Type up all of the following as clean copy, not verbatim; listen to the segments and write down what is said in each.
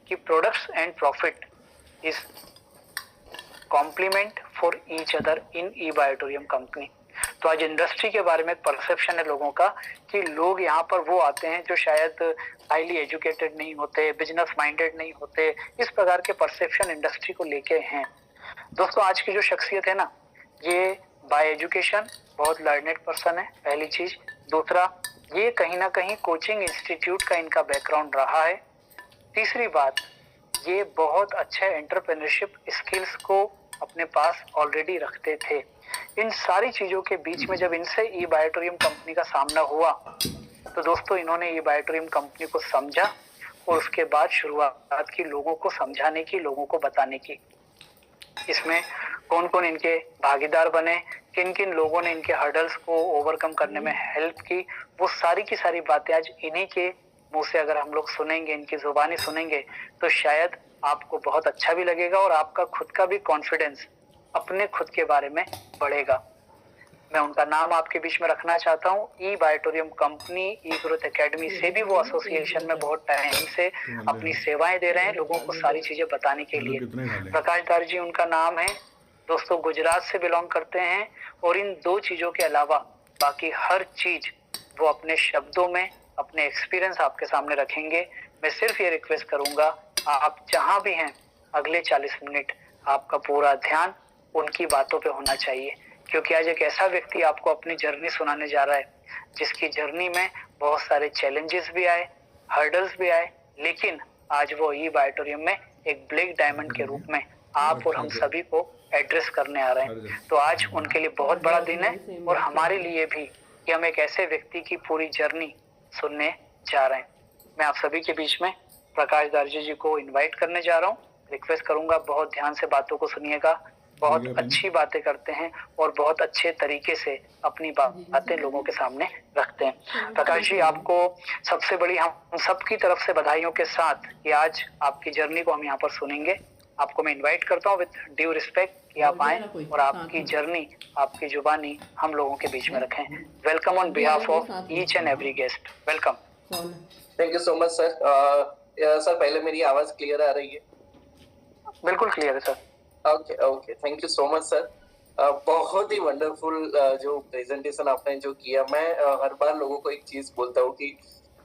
कि products and profit is complement for each other in e Biotorium company. तो आज industry के बारे में परसेप्शन है लोगों का कि लोग यहाँ पर वो आते हैं जो शायद हाईली एजुकेटेड नहीं होते, बिजनेस माइंडेड नहीं होते, इस प्रकार के परसेप्शन इंडस्ट्री को लेके हैं। दोस्तों आज की जो शख्सियत है ना, ये बाय एजुकेशन बहुत लर्नेड पर्सन है, पहली चीज। दूसरा, ये कहीं ना कहीं कोचिंग इंस्टीट्यूट का इनका बैकग्राउंड रहा है। तीसरी बात, ये बहुत अच्छे एंटरप्रेन्योरशिप स्किल्स को अपने पास ऑलरेडी रखते थे। इन सारी चीजों के बीच में जब इनसे ई बायोटोरियम कंपनी का सामना हुआ तो दोस्तों इन्होंने ई बायोटोरियम कंपनी को समझा और उसके बाद शुरुआत की लोगों को समझाने की, लोगों को बताने की। इसमें कौन कौन इनके भागीदार बने, किन किन लोगों ने इनके हर्डल्स को ओवरकम करने में हेल्प की, वो सारी की सारी बातें आज इन्हीं के मुंह से अगर हम लोग सुनेंगे, इनकी जुबानी सुनेंगे, तो शायद आपको बहुत अच्छा भी लगेगा और आपका खुद का भी कॉन्फिडेंस अपने खुद के बारे में बढ़ेगा। मैं उनका नाम आपके बीच में रखना चाहता हूँ। ई बायोटोरियम कंपनी ई ग्रोथ एकेडमी से भी वो एसोसिएशन में बहुत टाइम से अपनी सेवाएं दे रहे हैं लोगों को सारी चीजें बताने के लिए। प्रकाश दार जी उनका नाम है। दोस्तों गुजरात से बिलोंग करते हैं और इन दो चीजों के अलावा बाकी हर चीज वो अपने शब्दों में, अपने एक्सपीरियंस आपके सामने रखेंगे। मैं सिर्फ ये रिक्वेस्ट करूंगा, आप जहां भी हैं अगले 40 मिनट आपका पूरा ध्यान उनकी बातों पे होना चाहिए, क्योंकि आज एक ऐसा व्यक्ति आपको अपनी जर्नी सुनाने जा रहा है जिसकी जर्नी में बहुत सारे चैलेंजेस भी आए, हर्डल्स भी आए, लेकिन आज वो ई बायोटोरियम में एक ब्लैक डायमंड के रूप में आप और हम सभी को एड्रेस करने आ रहे हैं। तो आज उनके लिए बहुत बड़ा दिन है और हमारे लिए भी कि हम एक ऐसे व्यक्ति की पूरी जर्नी सुनने जा रहे हैं। मैं आप सभी के बीच में प्रकाश दार्जी जी को इनवाइट करने जा रहा हूँ। रिक्वेस्ट करूंगा बहुत ध्यान से बातों को सुनिएगा। बहुत अच्छी बातें करते हैं और बहुत अच्छे तरीके से अपनी बातें लोगों के सामने रखते हैं। प्रकाश जी, आपको सबसे बड़ी हम सबकी तरफ से बधाइयों के साथ कि आज आपकी जर्नी को हम यहाँ पर सुनेंगे। आपको मैं इनवाइट करता हूँ विद ड्यू रिस्पेक्ट कि आप आए और आपकी जर्नी, आपकी जुबानी हम लोगों के बीच में रखें। Welcome on behalf of each and every guest. Welcome. Thank you so much sir. Sir पहले मेरी आवाज क्लियर आ रही है? बिल्कुल क्लियर है sir. Okay, thank you so much sir. बहुत ही वंडरफुल जो प्रेजेंटेशन आपने जो किया। मैं हर बार लोगों को एक चीज बोलता हूँ कि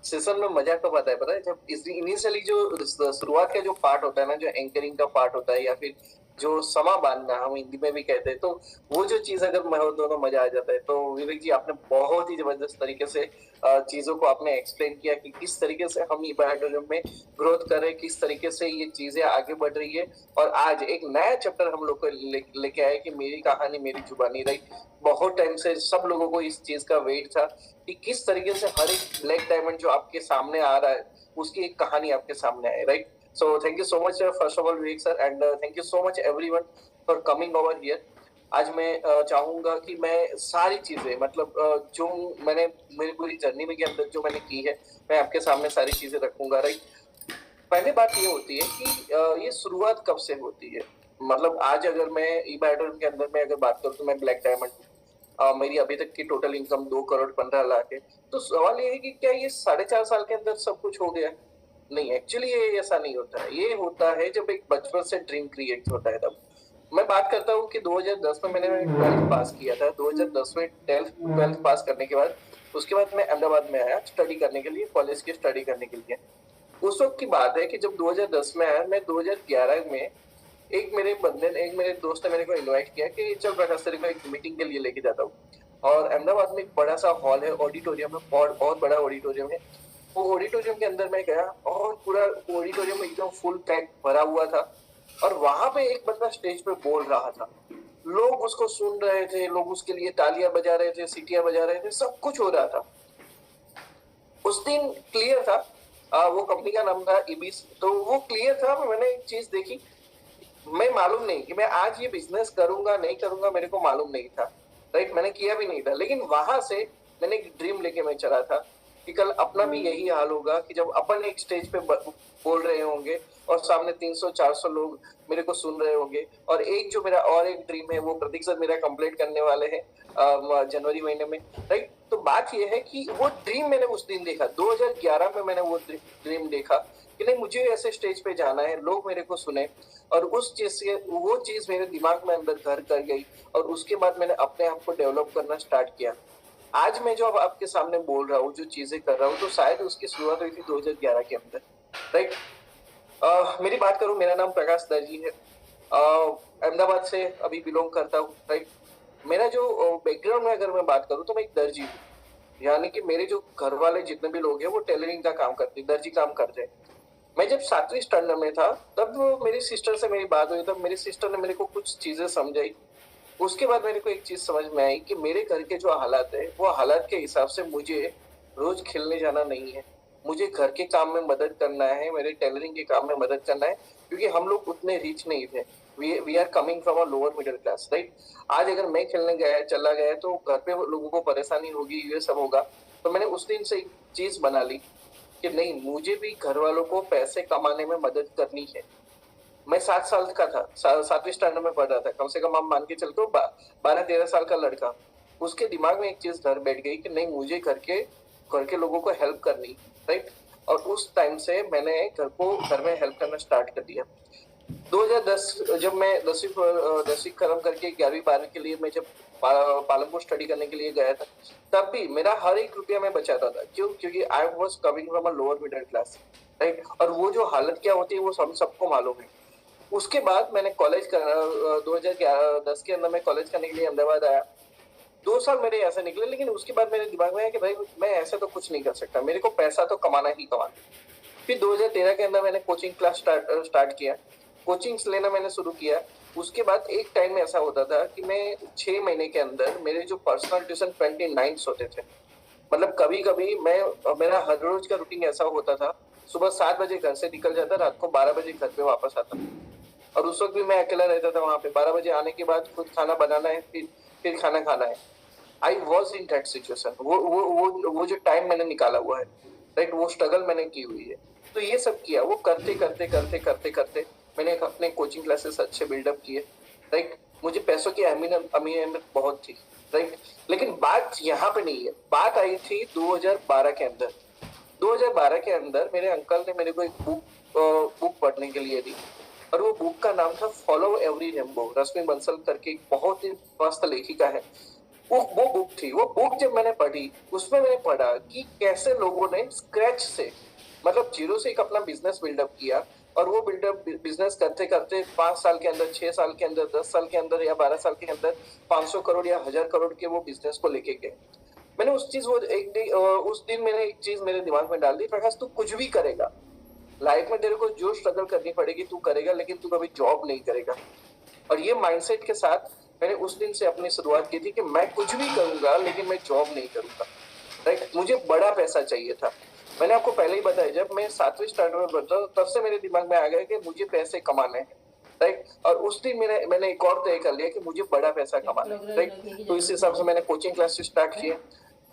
सेशन में मजा कब आता है पता है? जब इनिशियली जो शुरुआत का जो पार्ट होता है ना, जो एंकरिंग का पार्ट होता है या फिर जो समा बांधना हम हिंदी में भी कहते हैं, तो वो जो चीज अगर मैं हो तो मजा आ जाता है। तो विवेक जी आपने बहुत ही जबरदस्त तरीके से चीजों को आपने एक्सप्लेन किया कि किस तरीके से हम ई बायोटोरियम में ग्रोथ कर रहे हैं, किस तरीके से ये चीजें आगे बढ़ रही है। और आज एक नया चैप्टर हम लोग को लेके आए कि मेरी कहानी मेरी जुबानी। राइट, बहुत टाइम से सब लोगों को इस चीज का वेट था कि किस तरीके से हर एक ब्लैक डायमंड जो आपके सामने आ रहा है उसकी एक कहानी आपके सामने आए। Right, so thank you so much first of all Vivek sir and thank you so much everyone for coming over here। आज मैं चाहूंगा कि मैं सारी चीजें मतलब जो मैंने मेरी पूरी जर्नी में के अंदर जो मैंने की है मैं आपके सामने सारी चीजें रखूंगा। राइट, पहली बात ये होती है कि ये शुरुआत कब से होती है। मतलब आज अगर मैं ई बायोटोरियम के अंदर में अगर बात करूँ तो मैं ब्लैक डायमंड मेरी अभी तक की टोटल इनकम 2 करोड़ 15 लाख है। तो सवाल ये है कि क्या ये 4.5 साल के अंदर सब कुछ हो गया? नहीं, एक्चुअली ये ऐसा नहीं होता है। ये होता है जब एक बचपन से ड्रीम क्रिएट होता है तब। मैं बात करता हूँ कि 2010 में मैंने 12th पास किया था। 2010 में 12th पास करने के बाद उसके बाद मैं अहमदाबाद में आया स्टडी करने के लिए, कॉलेज की स्टडी करने के लिए। उस वक्त की बात है कि जब 2010 में आया, मैं 2011 में एक मेरे दोस्त ने मेरे को इन्वाइट किया कि चल प्रकाश तेरे को एक मीटिंग के लिए लेके जाता हूँ। और अहमदाबाद में एक बड़ा सा हॉल है, ऑडिटोरियम है, बहुत बड़ा ऑडिटोरियम है। वो ऑडिटोरियम के अंदर मैं गया और पूरा ऑडिटोरियम एकदम फुल पैक भरा हुआ था और वहां पे एक बंदा स्टेज पे बोल रहा था। लोग उसको सुन रहे थे, लोग उसके लिए तालियां बजा रहे थे, सीटियां बजा रहे थे, सब कुछ हो रहा था। उस दिन क्लियर था, वो कंपनी का नाम था इबिस। तो वो क्लियर था। मैंने एक चीज देखी, मैं मालूम नहीं कि मैं आज ये बिजनेस करूंगा नहीं करूंगा, मेरे को मालूम नहीं था। राइट, मैंने किया भी नहीं था, लेकिन वहां से मैंने एक ड्रीम लेके मैं चला था कि कल अपना भी यही हाल होगा कि जब अपन एक स्टेज पे बोल रहे होंगे और सामने 300-400 लोग मेरे को सुन रहे होंगे, और एक जो मेरा और एक ड्रीम है वो प्रतीक सर मेरा कंप्लीट करने वाले हैं जनवरी महीने में, राइट। तो बात ये है कि वो ड्रीम मैंने उस दिन देखा, 2011 में मैंने वो ड्रीम देखा कि नहीं मुझे ऐसे स्टेज पे जाना है, लोग मेरे को सुने, और उस चीज से वो चीज मेरे दिमाग में अंदर घर कर गई, और उसके बाद मैंने अपने आप को डेवलप करना स्टार्ट किया। आज मैं जो अब आपके सामने बोल रहा हूँ, जो चीजें कर रहा हूँ, तो शायद उसकी शुरुआत हुई थी 2011 के अंदर, राइट। मेरी बात करूं, मेरा नाम प्रकाश दर्जी है, अहमदाबाद से अभी बिलोंग करता हूँ, राइट। मेरा जो बैकग्राउंड में अगर मैं बात करूं तो मैं एक दर्जी हूँ, यानी कि मेरे जो घर वाले जितने भी लोग हैं वो टेलरिंग का काम करते हैं, दर्जी काम करते हैं। मैं जब 7वीं स्टैंडर्ड में था तब मेरी सिस्टर से मेरी बात हुई, तब मेरी सिस्टर ने मेरे को कुछ चीजें समझाई। उसके बाद मेरे को एक चीज समझ में आई कि मेरे घर के जो हालात है वो हालात के हिसाब से मुझे रोज खेलने जाना नहीं है, मुझे घर के काम में मदद करना है, मेरे टेलरिंग के काम में मदद करना है, क्योंकि हम लोग उतने रिच नहीं थे, we are coming from a lower middle class, right. आज अगर मैं खेलने गया चला गया तो घर पे लोगों को परेशानी होगी, ये सब होगा। तो मैंने उस दिन से एक चीज बना ली कि नहीं, मुझे भी घर वालों को पैसे कमाने में मदद करनी है। मैं 7 साल का था, 7वीं स्टैंडर्ड में पढ़ रहा था, कम से कम आप मान के चलते हो 12-13 साल का लड़का, उसके दिमाग में एक चीज घर बैठ गई कि नहीं मुझे घर के लोगों को हेल्प करनी, राइट। और उस टाइम से मैंने घर में हेल्प करना स्टार्ट कर दिया। 2010 जब मैं 10वीं खत्म करके 11वीं-12वीं के लिए मैं जब पालमपुर स्टडी करने के लिए गया था, तब भी मेरा हर एक रुपया मैं बचाता था। क्यों? क्योंकि I was coming from a lower middle class, right. और वो जो हालत क्या होती है वो सबको मालूम है। उसके बाद मैंने कॉलेज कर 2010 के अंदर मैं कॉलेज करने के लिए अहमदाबाद आया। 2 साल मेरे ऐसे निकले, लेकिन उसके बाद मेरे दिमाग में आया कि भाई मैं ऐसे तो कुछ नहीं कर सकता, मेरे को पैसा तो कमाना ही कमाना। फिर 2013 के अंदर मैंने कोचिंग क्लास स्टार्ट किया, कोचिंग्स लेना मैंने शुरू किया। उसके बाद एक टाइम में ऐसा होता था कि मैं 6 महीने के अंदर मेरे जो पर्सनल ट्यूशन 29 होते थे। मतलब कभी कभी मेरा हर रोज का रूटीन ऐसा होता था, सुबह 7 बजे घर से निकल जाता, रात को 12 बजे घर पे वापस आता। और उस वक्त भी मैं अकेला रहता था वहां पे। 12 बजे आने के बाद खुद खाना बनाना है, फिर खाना खाना है। I was in that situation. वो जो टाइम मैंने निकाला हुआ है, राइट, वो स्ट्रगल मैंने की हुई है। तो ये सब किया, वो करते करते करते करते करते मैंने अपने कोचिंग क्लासेस अच्छे बिल्डअप किए, राइट। मुझे पैसों की अहमियत बहुत थी, राइट। लेकिन बात यहाँ पे नहीं है, बात आई थी 2012 के अंदर। 2012 के अंदर मेरे अंकल ने मेरे को एक बुक पढ़ने के लिए दी, और वो बुक का नाम था फॉलो एवरी रेनबो। रश्मि बंसल करके एक बहुत ही मस्त लेखिका है। वो बुक थी। वो बुक जब मैंने पढ़ी, उसमें मैंने पढ़ा कि कैसे लोगों ने स्क्रैच से, मतलब जीरो से एक अपना बिजनेस बिल्डअप किया, और वो बिल्डअप बिजनेस करते करते 5 साल के अंदर, 6 साल के अंदर, 10 साल के अंदर या 12 साल के अंदर 500 करोड़ या 1000 करोड़ के वो बिजनेस को लेके गए। मैंने उस दिन मैंने एक चीज मेरे दिमाग में डाल दी, प्रकाश तू कुछ भी करेगा लाइफ में, तेरे को जो स्ट्रगल करनी पड़ेगी तू करेगा, लेकिन तू कभी जॉब नहीं करेगा। और ये माइंडसेट के साथ मैंने उस दिन से अपनी शुरुआत की थी कि मैं कुछ भी करूंगा लेकिन मैं जॉब नहीं करूंगा, राइट। मुझे बड़ा पैसा चाहिए था। मैंने आपको पहले ही बताया, जब मैं 7वीं स्टैंडर्ड में पढ़ता तब से मेरे दिमाग में आ गया कि मुझे पैसे कमाने हैं, राइट। और उस दिन मैंने एक और तय कर लिया कि मुझे बड़ा पैसा कमाना है, राइट। तो इस हिसाब से मैंने कोचिंग क्लासेस स्टार्ट किए।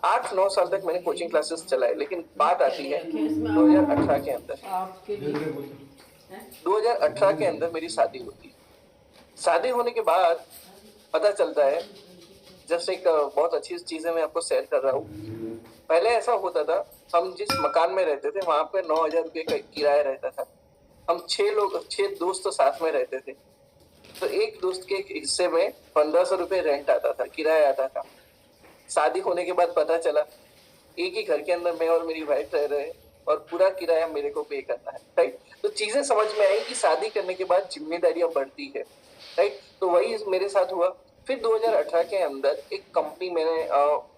8-9 साल तक मैंने कोचिंग क्लासेस चलाए। लेकिन बात आती है 2018 के अंदर, 2018 के अंदर मेरी शादी होती है। शादी होने के बाद पता चलता है, जैसे एक बहुत अच्छी चीज है, मैं आपको शेयर कर रहा हूँ। पहले ऐसा होता था, हम जिस मकान में रहते थे वहां पे 9,000 रुपये का किराया रहता था। हम 6 दोस्त साथ में रहते थे। तो एक दोस्त के हिस्से में 1500 रुपये रेंट आता था, किराया आता था। शादी होने के बाद पता चला एक ही घर के अंदर मैं और मेरी वाइफ रह रहे हैं, और पूरा किराया मेरे को पे करना है, राइट। तो चीजें समझ में आई कि शादी करने के बाद जिम्मेदारियां बढ़ती है, राइट। तो वही मेरे साथ हुआ। फिर 2018 के अंदर एक कंपनी मैंने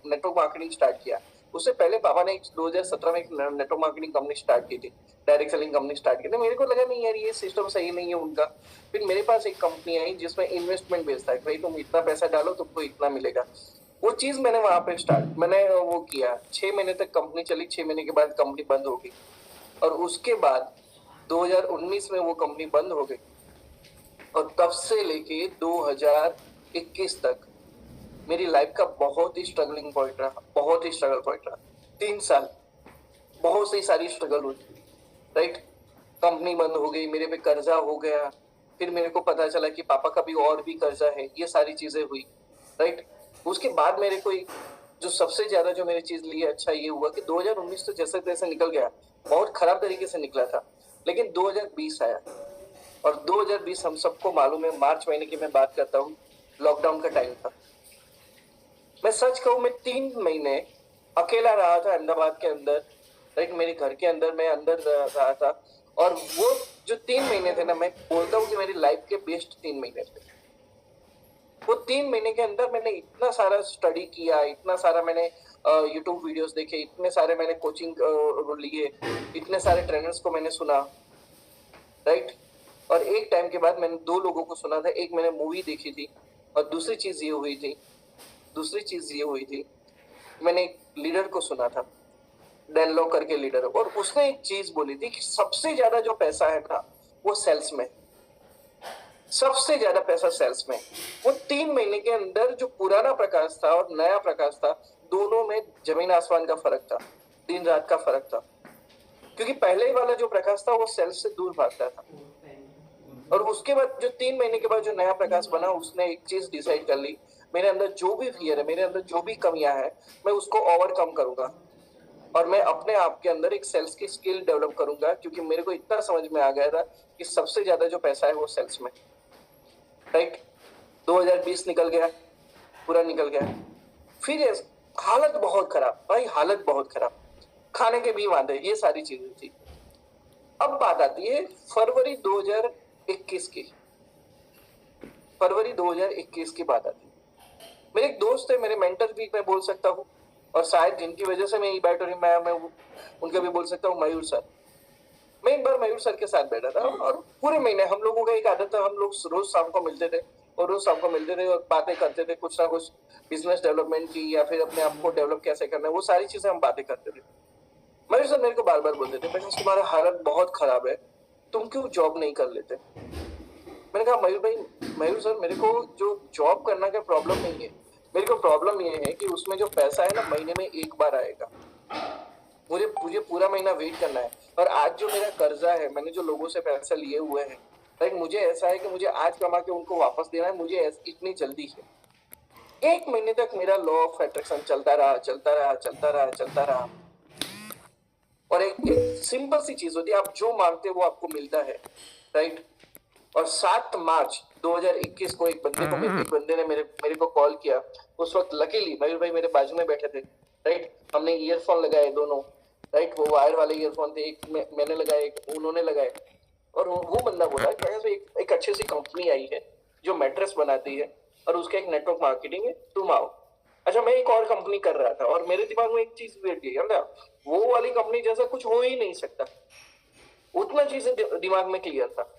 नेटवर्क मार्केटिंग स्टार्ट किया। उससे पहले पापा ने 2017 में एक नेटवर्क मार्केटिंग कंपनी स्टार्ट की थी, डायरेक्ट सेलिंग कंपनी स्टार्ट की थी। मेरे को लगा नहीं यार ये सिस्टम सही नहीं है उनका। फिर मेरे पास एक कंपनी आई जिसमें इन्वेस्टमेंट बेस्ड था, भाई तुम इतना पैसा डालो तुमको इतना मिलेगा। वो चीज मैंने वहां पे मैंने वो किया। 6 महीने तक कंपनी चली। 6 महीने के बाद कंपनी बंद हो गई, और उसके बाद 2019 में वो कंपनी बंद हो गई। और तब से लेके 2021 तक मेरी लाइफ का बहुत ही स्ट्रगलिंग पॉइंट रहा, बहुत ही स्ट्रगल पॉइंट रहा। 3 साल बहुत सी सारी स्ट्रगल हुई, राइट। कंपनी बंद हो गई, मेरे पे कर्जा हो गया, फिर मेरे को पता चला कि पापा का भी और भी कर्जा है, ये सारी चीजें हुई, राइट। उसके बाद मेरे को जो सबसे ज्यादा जो मेरी चीज लिए अच्छा ये हुआ कि 2019 तो जैसे तैसे निकल गया, बहुत खराब तरीके से निकला था, लेकिन 2020 आया। और 2020 हम सबको मालूम है, मार्च महीने की मैं बात करता हूँ, लॉकडाउन का टाइम था। मैं सच कहूँ, मैं 3 महीने अकेला रहा था अहमदाबाद के अंदर, राइट। मेरे घर के अंदर मैं अंदर रहा था, और वो जो 3 महीने थे ना, मैं बोलता हूँ कि मेरी लाइफ के बेस्ट 3 महीने थे। वो 3 महीने के अंदर मैंने इतना सारा स्टडी किया, इतना सारा मैंने यूट्यूब वीडियोस देखे, इतने सारे मैंने कोचिंग लिए, इतने सारे ट्रेनर्स को मैंने सुना, राइट। और एक टाइम के बाद मैंने 2 लोगों को सुना था, एक मैंने मूवी देखी थी, और दूसरी चीज ये हुई थी, मैंने एक लीडर को सुना था, डैन लॉक करके लीडर, और उसने एक चीज बोली थी कि सबसे ज्यादा जो पैसा है ना वो सेल्स में, सबसे ज्यादा पैसा सेल्स में। वो 3 महीने के अंदर जो पुराना प्रकाश था और नया प्रकाश था, दोनों में जमीन आसमान का फर्क था, दिन रात का फर्क था। क्योंकि पहले वाला जो प्रकाश था वो सेल्स से दूर भागता था, और उसके बाद जो 3 महीने के बाद जो नया प्रकाश बना, उसने एक चीज डिसाइड कर ली, मेरे अंदर जो भी फियर है, मेरे अंदर जो भी कमियां है, मैं उसको ओवरकम करूंगा, और मैं अपने आप के अंदर एक सेल्स की स्किल डेवलप करूंगा। क्योंकि मेरे को इतना समझ में आ गया था कि सबसे ज्यादा जो पैसा है वो सेल्स में, राइट। 2020 निकल गया, पूरा निकल गया। फिर हालत बहुत खराब भाई, हालत बहुत खराब, खाने के भी वादे, ये सारी चीजें थी। अब बात आती है फरवरी 2021 की, फरवरी 2021 की बात आती है। मेरे एक दोस्त है, मेरे मेंटर भी मैं बोल सकता हूँ, और शायद जिनकी वजह से मैं ई बैटोरियम में आया, मैं उनका भी बोल सकता हूँ, मयूर सर। मैं एक बार मयूर सर के साथ बैठा था, और पूरे महीने हम लोगों का एक आदत था, हम लोग रोज शाम को मिलते थे, और बातें करते थे, कुछ ना कुछ बिजनेस डेवलपमेंट की, या फिर अपने आप को डेवलप कैसे करना है, वो सारी चीजें हम बातें करते थे। मयूर सर मेरे को बार बार बोलते थे, प्रकाश तुम्हारा हालत बहुत खराब है, तुम क्यों जॉब नहीं कर लेते। मैंने कहा मयूर सर, मेरे को जो जॉब करना का प्रॉब्लम नहीं है, मेरे को प्रॉब्लम ये है कि उसमें जो पैसा है ना, महीने में एक बार आएगा, मुझे पूरा महीना वेट करना है। और आज जो मेरा कर्जा है, मैंने जो लोगों से पैसा लिए हुए हैं, लाइक मुझे ऐसा है कि मुझे आज कमा के उनको वापस देना है, मुझे इतनी जल्दी है। 1 महीने तक मेरा लॉ ऑफ अट्रैक्शन चलता रहा। और एक सिंपल सी चीज होती है, आप जो मांगते हो वो आपको मिलता है, राइट। और 7 मार्च 2021 को एक बंदे ने मेरे को कॉल किया। उस वक्त लकीली मयूर भाई मेरे बाजू में बैठे थे, राइट। हमने ईयरफोन लगाए दोनों, राइट। वो वायर वाले ईयरफोन थे, एक मैंने लगाए, एक उन्होंने लगाए। और वो बंदा बोला कि एक अच्छी सी कंपनी आई है जो मैट्रेस बनाती है, और उसका एक नेटवर्क मार्केटिंग है, तुम आओ। अच्छा, मैं एक और कंपनी कर रहा था, और मेरे दिमाग में एक चीज बैठ गई ना, वो वाली कंपनी जैसा कुछ हो ही नहीं सकता, उतना चीजें दिमाग में क्लियर था।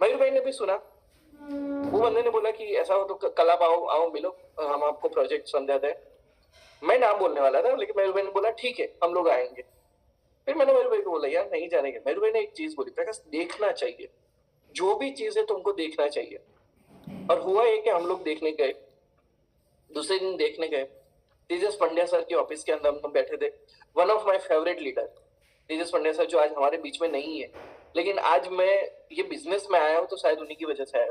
मयूर भाई ने भी सुना, वो बंदे ने बोला कि ऐसा हो तो कल आप आओ मिलो, हम आपको प्रोजेक्ट समझाते हैं। मैं नाम बोलने वाला था, लेकिन मयूर भाई ने बोला ठीक है हम लोग आएंगे। फिर मैंने मयूर भाई को बोला यार नहीं जानेंगे। मयूर भाई ने एक चीज बोली, प्रकाश देखना चाहिए, जो भी चीज है तुमको देखना चाहिए। और हुआ ये कि हम लोग देखने गए, दूसरे दिन देखने गए, तेजस पंड्या सर के ऑफिस के अंदर हम बैठे थे। One of my favourite leader Tejas Pandya sir, जो आज हमारे बीच में नहीं है, लेकिन आज मैं ये बिजनेस में आया हूँ तो शायद उन्हीं की वजह से आया।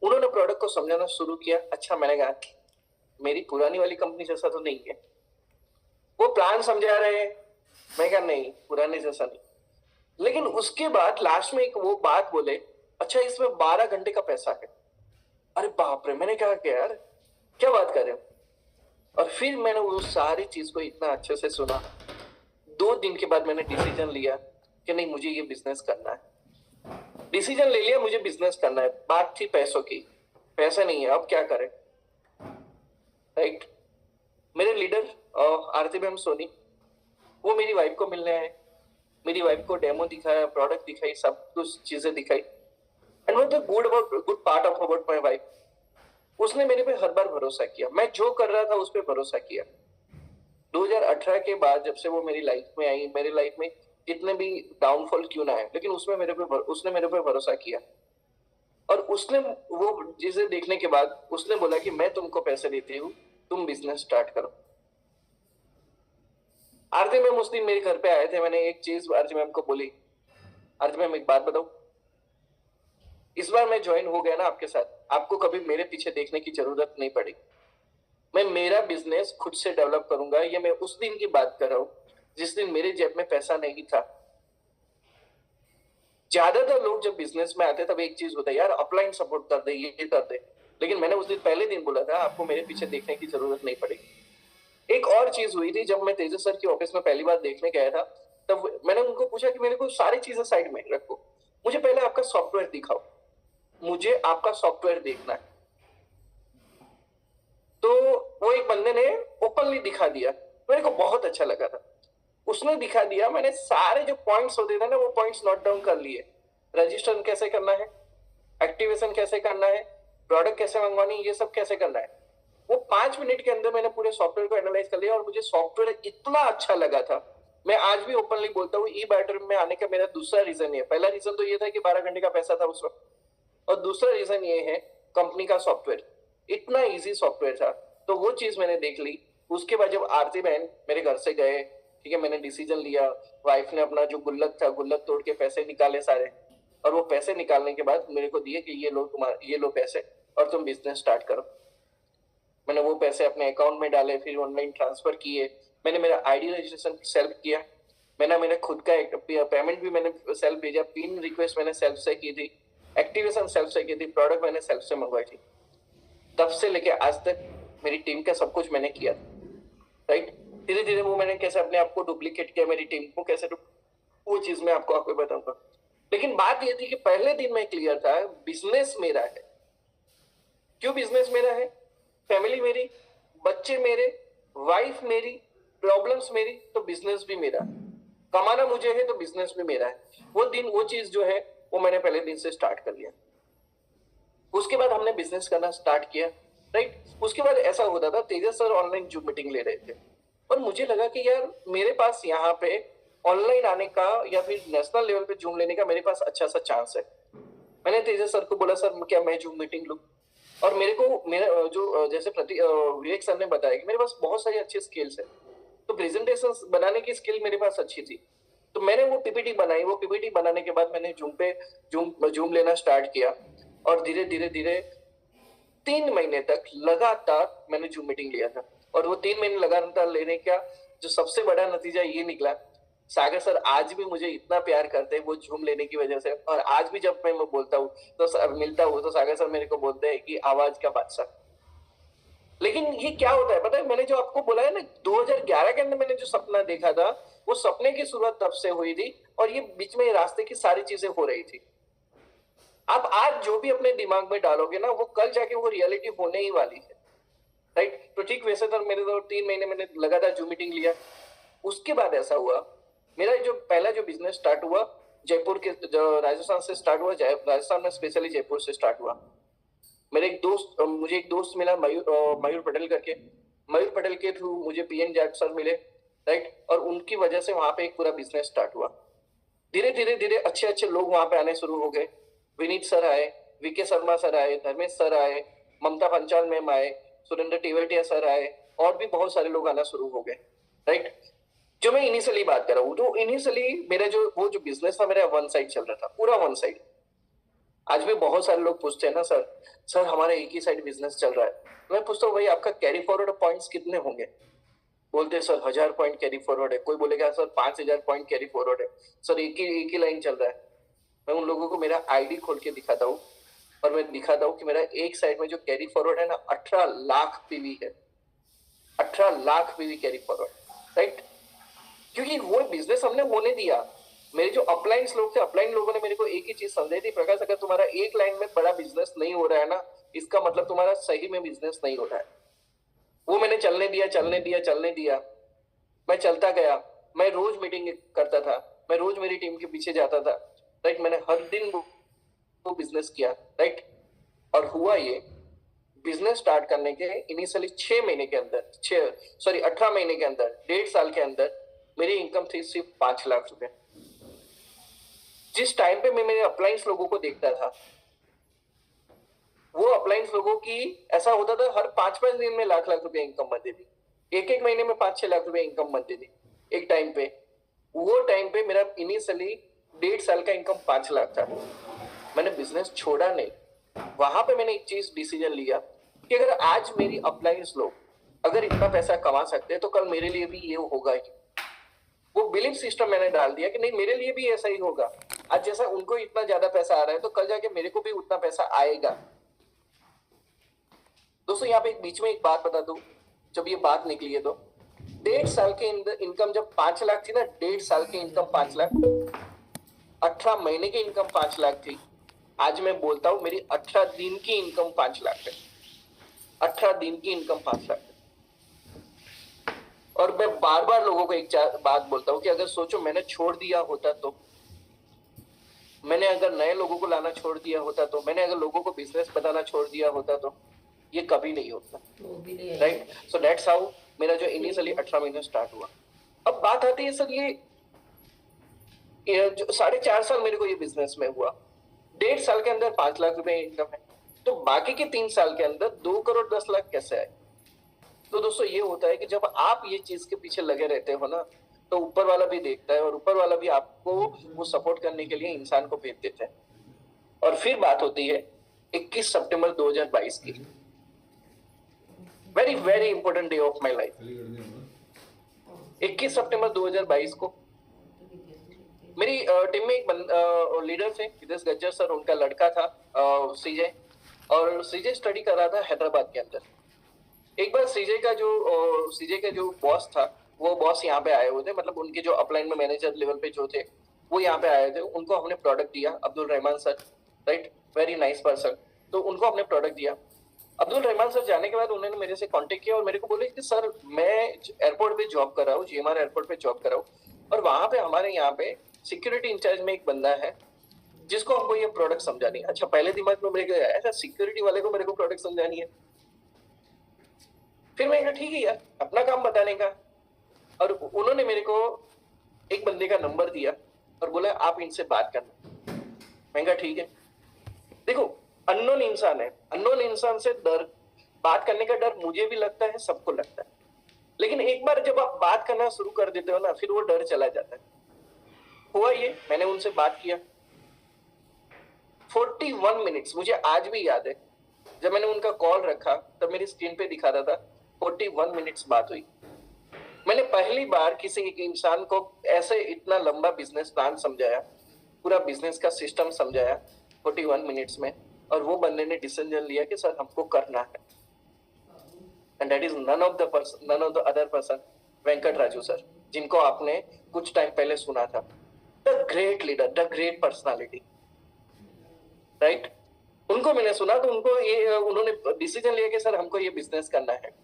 उन्होंने प्रोडक्ट को समझाना शुरू किया। अच्छा, मैंने कहा मेरी पुरानी वाली कंपनी जैसा तो नहीं है। वो प्लान समझा रहे हैं, मैं कहा नहीं पुराने जैसा नहीं। लेकिन उसके बाद लास्ट में एक वो बात बोले, अच्छा इसमें 12 घंटे का पैसा है। अरे बाप रे, मैंने कहा क्या यार, क्या बात कर रहे हो। और फिर मैंने वो सारी चीज को इतना अच्छे से सुना। 2 दिन के बाद मैंने डिसीजन लिया कि नहीं, मुझे ये बिजनेस करना है। डिसीजन ले लिया, मुझे बिजनेस करना है। बात थी पैसों की, पैसा नहीं है, अब क्या करें, राइट। मेरे लीडर आरती मैम सोनी, वो मेरी वाइफ को मिलने आए, मेरी वाइफ को डेमो दिखाया, प्रोडक्ट दिखाई, सब कुछ चीजें दिखाई। And what the good part of about my wife, उसने मेरे पे हर बार भरोसा किया। मैं जो कर रहा था उस पर भरोसा किया। 2018 के बाद जब से वो मेरी लाइफ में आई, मेरी लाइफ में कितने भी डाउनफॉल क्यों ना आए, लेकिन उसने मेरे पे भरोसा किया। और उसने वो चीजें देखने के बाद उसने बोला कि मैं तुमको पैसे देती हूँ, तुम बिजनेस स्टार्ट करो। आरती मैम उस दिन मेरे घर पे आए थे, मैंने एक चीज आरती मैम को बोली, आरती मैम एक बात बताओ, इस बार मैं ज्वाइन हो गया ना आपके साथ, आपको कभी मेरे पीछे देखने की जरूरत नहीं पड़ेगी। मैं मेरा बिजनेस खुद से डेवलप करूंगा। ये मैं उस दिन की बात कर रहा हूँ जिस दिन मेरे जेब में पैसा नहीं था। ज्यादातर लोग जब बिजनेस में आते हैं तब एक चीज होता है, यार अपलाइन सपोर्ट कर दे, ये कर दे। लेकिन मैंने उस दिन पहले दिन बोला था आपको मेरे पीछे देखने की जरूरत नहीं पड़ेगी। एक और चीज हुई थी, जब मैं तेजस सर की ऑफिस में पहली बार देखने गया था, तब मैंने उनको पूछा कि मेरे को सारी चीजें साइड में रखो, मुझे पहले आपका सॉफ्टवेयर दिखाओ, मुझे आपका सॉफ्टवेयर देखना है। तो वो एक बंदे ने ओपनली दिखा दिया, मेरे को बहुत अच्छा लगा था। उसने दिखा दिया, मैंने सारे जो पॉइंट्स होते थे ना वो पॉइंट्स नोट डाउन कर लिए। रजिस्ट्रेशन कैसे करना है, एक्टिवेशन कैसे करना है, प्रोडक्ट कैसे मंगवानी, ये सब कैसे करना है। वो 5 मिनट के अंदर मैंने पूरे सॉफ्टवेयर को एनालाइज कर लिया और मुझे सॉफ्टवेयर इतना अच्छा लगा था। मैं आज भी ओपनली बोलता हूँ, ई बायोटोरियम में आने का मेरा दूसरा रीजन है। पहला रीजन तो ये था कि 12 घंटे का पैसा था उस वक्त, और दूसरा रीजन ये है कंपनी का सॉफ्टवेयर, इतना इजी सॉफ्टवेयर था। तो वो चीज मैंने देख ली। उसके बाद जब आरती बहन मेरे घर से गए, ठीक है, मैंने डिसीजन लिया, वाइफ ने अपना जो गुल्लक था गुल्लक तोड़ के पैसे निकाले सारे, और वो पैसे निकालने के बाद मेरे को दिए कि ये लो पैसे और तुम बिजनेस स्टार्ट करो। मैंने वो पैसे अपने अकाउंट में डाले, फिर ऑनलाइन ट्रांसफर किए। मैंने मेरा आईडी रजिस्ट्रेशन सेल्फ किया, मैंने मेरा खुद का एक पेमेंट भी मैंने सेल्फ भेजा, पिन रिक्वेस्ट मैंने सेल्फ से की थी, एक्टिवेशन सेल्फ से की थी, प्रोडक्ट मैंने सेल्फ से मंगवाई थी। तब से लेके आज तक मेरी टीम का सब कुछ मैंने किया, राइट। धीरे धीरे वो मैंने कैसे अपने आप को डुप्लीकेट किया, मेरी टीम को कैसे वो चीज मैं आपको बताऊंगा। लेकिन बात ये थी कि पहले दिन में क्लियर था बिजनेस मेरा है। क्यों बिजनेस मेरा है? फैमिली मेरी, बच्चे मेरे, वाइफ मेरी, प्रॉब्लम्स मेरी, तो बिजनेस भी मेरा। कमाना मुझे है तो बिजनेस भी मेरा है। वो दिन वो चीज जो है वो मैंने पहले दिन से स्टार्ट कर लिया। उसके बाद हमने बिजनेस करना स्टार्ट किया, राइट। उसके बाद ऐसा होता था, तेजस सर ऑनलाइन जूम मीटिंग ले रहे थे और मुझे लगा कि यार मेरे पास यहाँ पे ऑनलाइन आने का या फिर नेशनल लेवल पे जूम लेने का मेरे पास अच्छा सा चांस है। मैंने तेजस सर को बोला, सर क्या मैं जूम मीटिंग लूं? और मेरे को मेरा जो जैसे विवेक सर ने बताया कि मेरे पास बहुत सारी अच्छी स्किल्स है, तो प्रेजेंटेशन बनाने की स्किल मेरे पास अच्छी थी। तो मैंने वो पीपीटी बनाई, वो पीपीटी बनाने के बाद मैंने जूम लेना स्टार्ट किया और धीरे धीरे धीरे 3 महीने तक लगातार मैंने जूम मीटिंग लिया था। और वो 3 महीने लगातार लेने का जो सबसे बड़ा नतीजा ये निकला, सागर सर आज भी मुझे इतना प्यार करते हैं वो जूम लेने की वजह से। और आज भी जब मैं बोलता हूँ तो मिलता हूँ तो सागर सर मेरे को बोलते हैं कि आवाज का बादशाह। लेकिन ये क्या होता है पता है, मैंने जो आपको बोला है ना 2011 के अंदर मैंने जो सपना देखा था, वो सपने की शुरुआत तब से हुई थी और ये बीच में रास्ते की सारी चीजें हो रही थी। आप आज जो भी अपने दिमाग में डालोगे ना वो कल जाके वो रियलिटी होने ही वाली है, राइट। तो ठीक वैसे तो मेरे तो 3 महीने मैंने लगातार जूम मीटिंग लिया। उसके बाद ऐसा हुआ, मेरा जो पहला जो बिजनेस स्टार्ट हुआ जयपुर के राजस्थान से स्टार्ट हुआ, राजस्थान में स्पेशली जयपुर से स्टार्ट हुआ। मेरे मुझे एक दोस्त मिला मयूर पटेल करके। मयूर पटेल के थ्रू मुझे पीएन जाट सर मिले, राइट। और उनकी वजह से वहां पे एक पूरा बिजनेस स्टार्ट हुआ। धीरे धीरे धीरे अच्छे अच्छे लोग वहां पे आने शुरू हो गए। विनीत सर आए, वीके शर्मा सर आए, धर्मेश सर आए, ममता पंचाल मैम आए, सुरेंद्र टिवटिया सर आए, और भी बहुत सारे लोग आना शुरू हो गए, राइट। जो मैं इनिशियली बात कर रहा हूँ, तो इनिशियली मेरा जो बिजनेस था मेरा वन साइड चल रहा था, पूरा वन साइड। आज भी बहुत सारे लोग पूछते हैं ना, सर हमारा एक ही साइड बिजनेस चल रहा है। मैं पूछता हूँ भाई आपका कैरी फॉरवर्ड पॉइंट्स कितने होंगे? बोलते हैं सर 1000 पॉइंट कैरी फॉरवर्ड है, कोई बोलेगा सर 5000 पॉइंट कैरी फॉरवर्ड है, सर एक ही लाइन चल रहा है। मैं उन लोगों को मेरा आईडी खोल के दिखाता हूँ और मैं दिखाता हूँ कि मेरा एक साइड में जो कैरी फॉरवर्ड है ना 18 लाख पीवी है, 18 lakh PV carry forward, right. क्योंकि वो बिजनेस हमने होने दिया। मेरे जो अपलाइन लोग थे, अपलाइन लोगों ने मेरे को एक ही चीज समझाई थी, प्रकाश अगर तुम्हारा एक लाइन में बड़ा बिजनेस नहीं हो रहा है ना, इसका मतलब तुम्हारा सही में बिजनेस नहीं हो रहा है। वो मैंने चलने दिया। मैं चलता गया, मैं रोज मीटिंग करता था, मैं रोज मेरी टीम के पीछे जाता था, राइट। मैंने हर दिन वो बिजनेस किया, राइट। और हुआ ये, बिजनेस स्टार्ट करने के इनिशियली 6 महीने के अंदर 18 महीने के अंदर, 1.5 साल के अंदर मेरी इनकम थी सिर्फ 5 लाख रुपए। जिस टाइम पे मैं मेरे अप्लायंस लोगों को देखता था, वो अप्लायंस लोगों की ऐसा होता था हर 5-5 दिन में लाख लाख रुपए इनकम बनती थी, एक महीने में 5-6 लाख रुपए इनकम बनती थी। एक टाइम पे, वो टाइम पे मेरा इनिशियली 1.5 साल का इनकम 5 लाख था। मैंने बिजनेस छोड़ा नहीं। वहां पे मैंने एक चीज डिसीजन लिया कि अगर आज मेरी अपलाइंस लोग अगर इतना पैसा कमा सकते हैं तो कल मेरे लिए भी ये होगा ही। वो बिलीफ सिस्टम मैंने डाल दिया कि नहीं, मेरे लिए भी ऐसा ही होगा। आज जैसा उनको इतना ज्यादा पैसा आ रहा है तो कल जाके मेरे को भी उतना पैसा आएगा। दोस्तों यहाँ पे बीच में एक बात बता दूं, जब ये बात निकली है तो 1.5 साल के इनकम जब 5 लाख थी ना, 1.5 साल की इनकम 5 लाख, 18 महीने की इनकम 5 लाख थी। आज मैं बोलता हूं मेरी 18 दिन की इनकम 5 लाख है। 18 दिन की इनकम 5 लाख है। और मैं बार बार लोगों को एक बात बोलता हूं कि अगर सोचो मैंने छोड़ दिया होता तो, मैंने अगर नए लोगों को लाना छोड़ दिया होता तो, मैंने अगर लोगों को बिजनेस बताना छोड़ दिया होता तो ये कभी नहीं होता। राइट, सो दैट्स हाउ मेरा जो इनिशियली 18 महीने स्टार्ट हुआ। अब बात आती है सर, ये जो 4.5 साल मेरे को ये बिजनेस में हुआ, 1.5 साल के अंदर 5 लाख रुपए इनकम है, तो बाकी के 3 साल के अंदर 2 करोड़ 10 लाख कैसे आए? तो दोस्तों ये होता है कि जब आप ये चीज के पीछे लगे रहते हो ना, तो ऊपर वाला भी देखता है और ऊपर वाला भी आपको वो सपोर्ट करने के लिए इंसान को भेज देते हैं। और फिर बात होती है 21 सितंबर 2022 की, very very important day of my life. 21 सितंबर 2022 को मेरी टीम में एक लीडर थे, विदेश गज्जर सर, उनका लड़का था सीजे, और सीजे स्टडी कर रहा था हैदराबाद के अंदर। एक बार सीजे का जो बॉस था, वो बॉस यहाँ पे आए हुए थे, मतलब उनके जो अपलाइन में मैनेजर लेवल पे जो थे वो यहाँ पे आए थे। उनको हमने प्रोडक्ट दिया, Abdul Rahman sir, right, very nice person. तो उनको हमने प्रोडक्ट दिया। अब्दुल रहमान सर जाने के बाद उन्होंने मेरे से कांटेक्ट किया और मेरे को बोले कि सर मैं एयरपोर्ट पे जॉब कर रहा हूँ, GMR एयरपोर्ट पे जॉब कर रहा हूँ, और वहां पे हमारे यहाँ पे सिक्योरिटी इंचार्ज में एक बंदा है जिसको हमको ये प्रोडक्ट समझानी है। अच्छा, पहले दिमाग में मेरे को ऐसा सिक्योरिटी वाले को मेरे को प्रोडक्ट समझानी है। फिर मैं कहा ठीक है यार, अपना काम बताने का। और उन्होंने मेरे को एक बंदे का नंबर दिया और बोला आप इनसे बात करना। मैं कहा ठीक है। देखो, अननोन इंसान है, अननोन इंसान से डर, बात करने का डर मुझे भी लगता है, सबको लगता है, लेकिन एक बार जब आप बात करना शुरू कर देते हो ना, फिर वो डर चला जाता है। हुआ ये, मैंने उनसे बात किया 41 मिनट्स, मुझे आज भी याद है जब मैंने उनका कॉल रखा तब मेरी स्क्रीन पे दिखा रहा था 41 मिनट्स बात हुई। मैंने पहली बार किसी एक इंसान को ऐसे इतना लंबा बिजनेस प्लान समझाया, पूरा बिजनेस का सिस्टम समझाया 41 मिनट्स में, और वो बंदे ने डिसीजन लिया कि सर हमको करना है। And that is none of the other person, Venkat Raju sir, जिनको आपने कुछ टाइम पहले सुना था। The great leader, the great personality, right. उनको मैंने सुना तो उन्होंने डिसीजन लिया कि सर हमको ये बिजनेस करना है।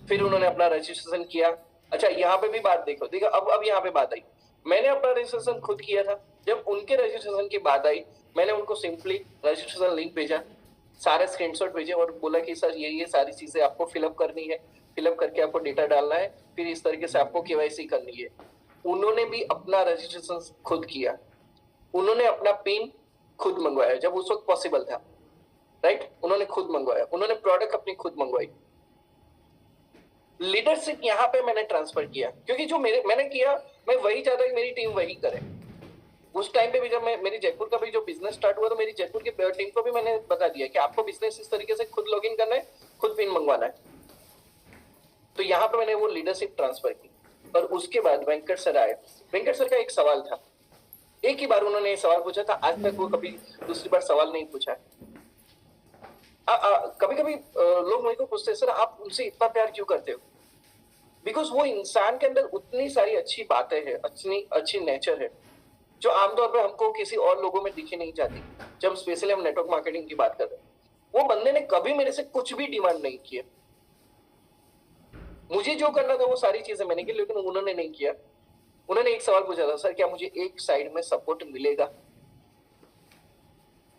फिर उन्होंने अपना रजिस्ट्रेशन किया। अच्छा, यहाँ पे भी बात देखो, अब यहाँ पे बात आई, मैंने अपना रजिस्ट्रेशन खुद किया था। जब उनके रजिस्ट्रेशन की बात आई, मैंने उनको सिंपली रजिस्ट्रेशन लिंक भेजा, सारे स्क्रीनशॉट भेजे और बोला कि सर ये सारी चीजें आपको फिलअप करनी है, फिलअप करके आपको डेटा डालना है, फिर इस तरीके से आपको KYC करनी है। उन्होंने भी अपना रजिस्ट्रेशन खुद किया, उन्होंने अपना पिन खुद मंगवाया जब उस वक्त पॉसिबल था, राइट। उन्होंने खुद मंगवाया, उन्होंने प्रोडक्ट अपनी खुद मंगवाई। लीडरशिप यहाँ पे मैंने ट्रांसफर किया, क्योंकि जो मैंने किया, मैं वही चाहता कि मेरी टीम वही करे। उस टाइम पे भी जब मेरी जयपुर का भी जो बिजनेस स्टार्ट हुआ तो मेरी जयपुर की टीम को भी मैंने बता दिया कि आपको बिजनेस इस तरीके से खुद लॉगिन करना है, खुद पिन मंगवाना है। तो यहाँ पे मैंने वो लीडरशिप ट्रांसफर की। और उसके बाद वेंकट सर आए। वेंकट सर का एक सवाल था, एक ही बार उन्होंने सवाल पूछा था, आज तक वो कभी दूसरी बार सवाल नहीं पूछा है। कभी कभी लोग मेरे को पूछते हैं सर आप उनसे इतना प्यार क्यों करते हो? बिकॉज वो इंसान के अंदर उतनी सारी अच्छी बातें हैं, अच्छी नेचर है जो आमतौर पर हमको किसी और लोगों में दिखी नहीं जाती। जब स्पेशली हम नेटवर्क मार्केटिंग की बात कर रहे हैं, वो बंदे ने कभी मेरे से कुछ भी डिमांड नहीं किया। मुझे जो करना था वो सारी चीजें मैंने की, लेकिन उन्होंने नहीं किया। उन्होंने एक सवाल पूछा था, सर क्या मुझे एक साइड में सपोर्ट मिलेगा?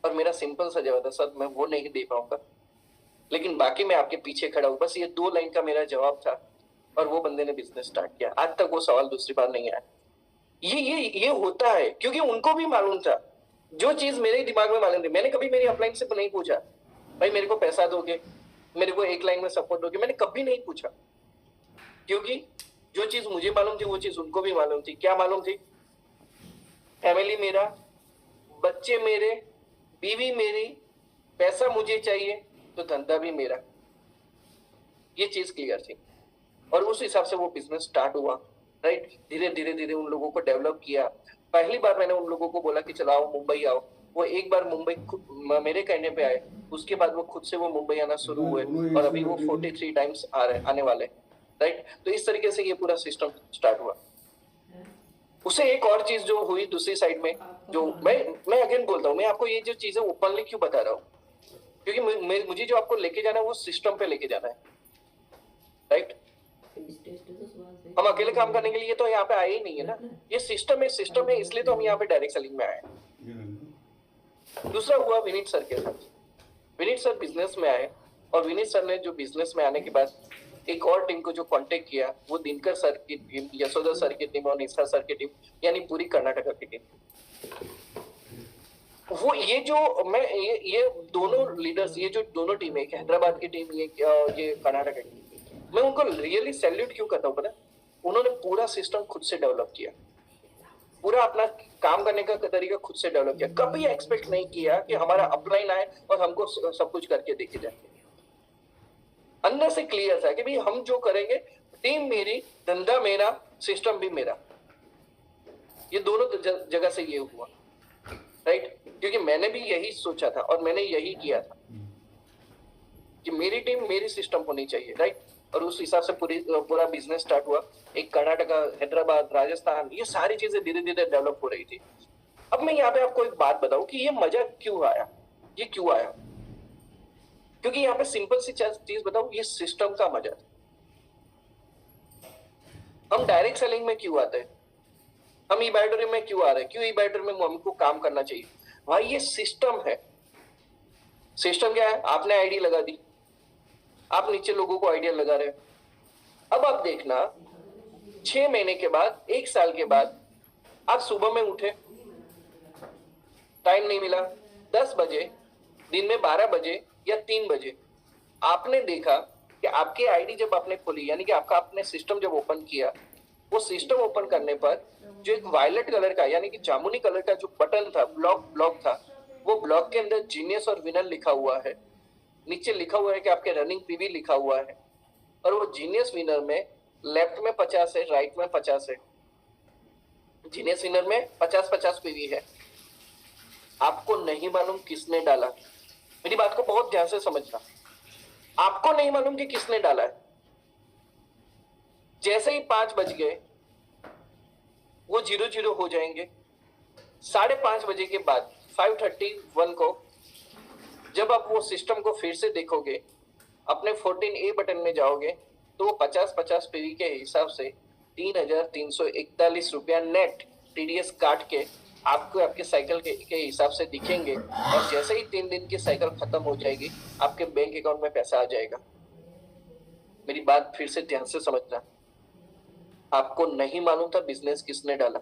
और मेरा सिंपल सा जवाब था, सर मैं वो नहीं दे पाऊंगा, लेकिन बाकी मैं आपके पीछे खड़ा हूं। बस ये 2 लाइन का मेरा जवाब था और वो बंदे ने बिजनेस स्टार्ट किया। आज तक वो सवाल दूसरी बार नहीं आया। ये होता है क्योंकि उनको भी मालूम था जो चीज मेरे दिमाग में मालूम थी। मैंने कभी मेरी अपलाइन से नहीं पूछा भाई मेरे को पैसा दोगे, मेरे को 1 लाइन में सपोर्ट दोगे, मैंने कभी नहीं पूछा, क्योंकि जो चीज मुझे मालूम थी वो चीज उनको भी मालूम थी। क्या मालूम थी? फैमिली मेरा, बच्चे मेरे, बीवी मेरी, पैसा मुझे चाहिए तो धंधा भी मेरा, ये चीज क्लियर थी। और उस हिसाब से वो बिजनेस स्टार्ट हुआ, राइट। धीरे धीरे धीरे उन लोगों को डेवलप किया। पहली बार मैंने उन लोगों को बोला कि चलो आओ मुंबई आओ, वो एक बार मुंबई मेरे कहने पे आए, उसके बाद वो खुद से वो मुंबई आना शुरू हुए और अभी वो 43 टाइम्स आ रहे आने वाले, राइट। तो इस तरीके से ये पूरा सिस्टम स्टार्ट हुआ। उसे एक और चीज जो हुई दूसरी साइड में, जो मैं अगेन बोलता हूँ, मैं आपको ये जो चीजें ओपनली क्यों बता रहा हूँ, क्योंकि मुझे जो आपको लेके जाना है वो सिस्टम पे लेके जाना है, राइट। हम अकेले काम करने के लिए तो यहाँ पे आए ही नहीं है ना, ये सिस्टम है इसलिए तो हम यहाँ पे डायरेक्ट सेलिंग में आए। दूसरा हुआ विनीत सर के साथ। विनीत सर बिजनेस में आए और विनीत सर ने जो बिजनेस में आने के बाद एक और टीम को जो कांटेक्ट किया, वो दिनकर सर की टीम, यशोदा सर की टीम और निष्ठा सर की टीम, यानी पूरी कर्नाटका की टीम। वो ये जो मैं ये दोनों लीडर्स, ये जो दोनों टीम है, हैदराबाद की टीम, ये कर्नाटका की, मैं उनको रियली सैल्यूट क्यों करता हूँ पता? उन्होंने पूरा सिस्टम खुद से डेवलप किया, पूरा अपना काम करने का तरीका खुद से डेवलप किया। कभी एक्सपेक्ट नहीं किया कि हमारा अपलाइन आए और हमको सब कुछ करके देखे जाए। अंदर से क्लियर था कि भाई हम जो करेंगे, टीम मेरी, धंधा मेरा, सिस्टम भी मेरा। ये दोनों जगह से ये हुआ, राइट। क्योंकि मैंने भी यही सोचा था और मैंने यही किया था कि मेरी टीम मेरी सिस्टम होनी चाहिए, राइट। और उस हिसाब से पूरा बिजनेस स्टार्ट हुआ। एक कर्नाटका, हैदराबाद, राजस्थान, ये सारी चीजें धीरे धीरे डेवलप हो रही थी। अब मैं यहाँ पे आपको एक बात बताऊं कि ये मजा क्यों आया, ये क्यों आया? क्योंकि यहाँ पे सिंपल सी चीज बताऊं, ये सिस्टम का मजा था। हम डायरेक्ट सेलिंग में क्यों आते हैं, हम ई बायोटोरियम में क्यों आ रहे हैं, क्यों ई बायोटोरियम में हमको काम करना चाहिए? भाई ये सिस्टम है। सिस्टम क्या है? आपने आईडी लगा दी, आप नीचे लोगों को आइडिया लगा रहे हैं। अब आप देखना 6 महीने के बाद, 1 साल के बाद, आप सुबह में उठे, टाइम नहीं मिला, 10 बजे, दिन में 12 बजे या 3 बजे, आपने देखा कि आपकी आईडी जब आपने खोली, यानी कि आपका आपने सिस्टम जब ओपन किया, वो सिस्टम ओपन करने पर जो एक वायलेट कलर का, यानी कि जामुनी कलर का जो बटन था, ब्लॉक था, वो ब्लॉक के अंदर जीनियस और विनर लिखा हुआ है। नीचे लिखा हुआ है कि आपके रनिंग पीवी लिखा हुआ है। और वो जीनियस विनर में लेफ्ट में 50 है, राइट में 50 है। जीनियस विनर में 50-50 पीवी है। आपको नहीं मालूम किसने डाला, मेरी बात को बहुत ध्यान से समझना। आपको नहीं मालूम कि किसने डाला है। जैसे ही 5 बज गए, वो 0-0 हो जाएंगे। 5:30 बजे के बाद 5:31 को जब आप वो सिस्टम को फिर से देखोगे, अपने 14A बटन में जाओगे, तो वो 50-50 पीवी के हिसाब से 3,341 रुपया नेट टीडीएस काट के आपको आपके साइकिल के हिसाब से दिखेंगे। और जैसे ही 3 दिन की साइकिल खत्म हो जाएगी, आपके बैंक अकाउंट में पैसा आ जाएगा। मेरी बात फिर से ध्यान से समझना। आपको नहीं मालूम था बिजनेस किसने डाला,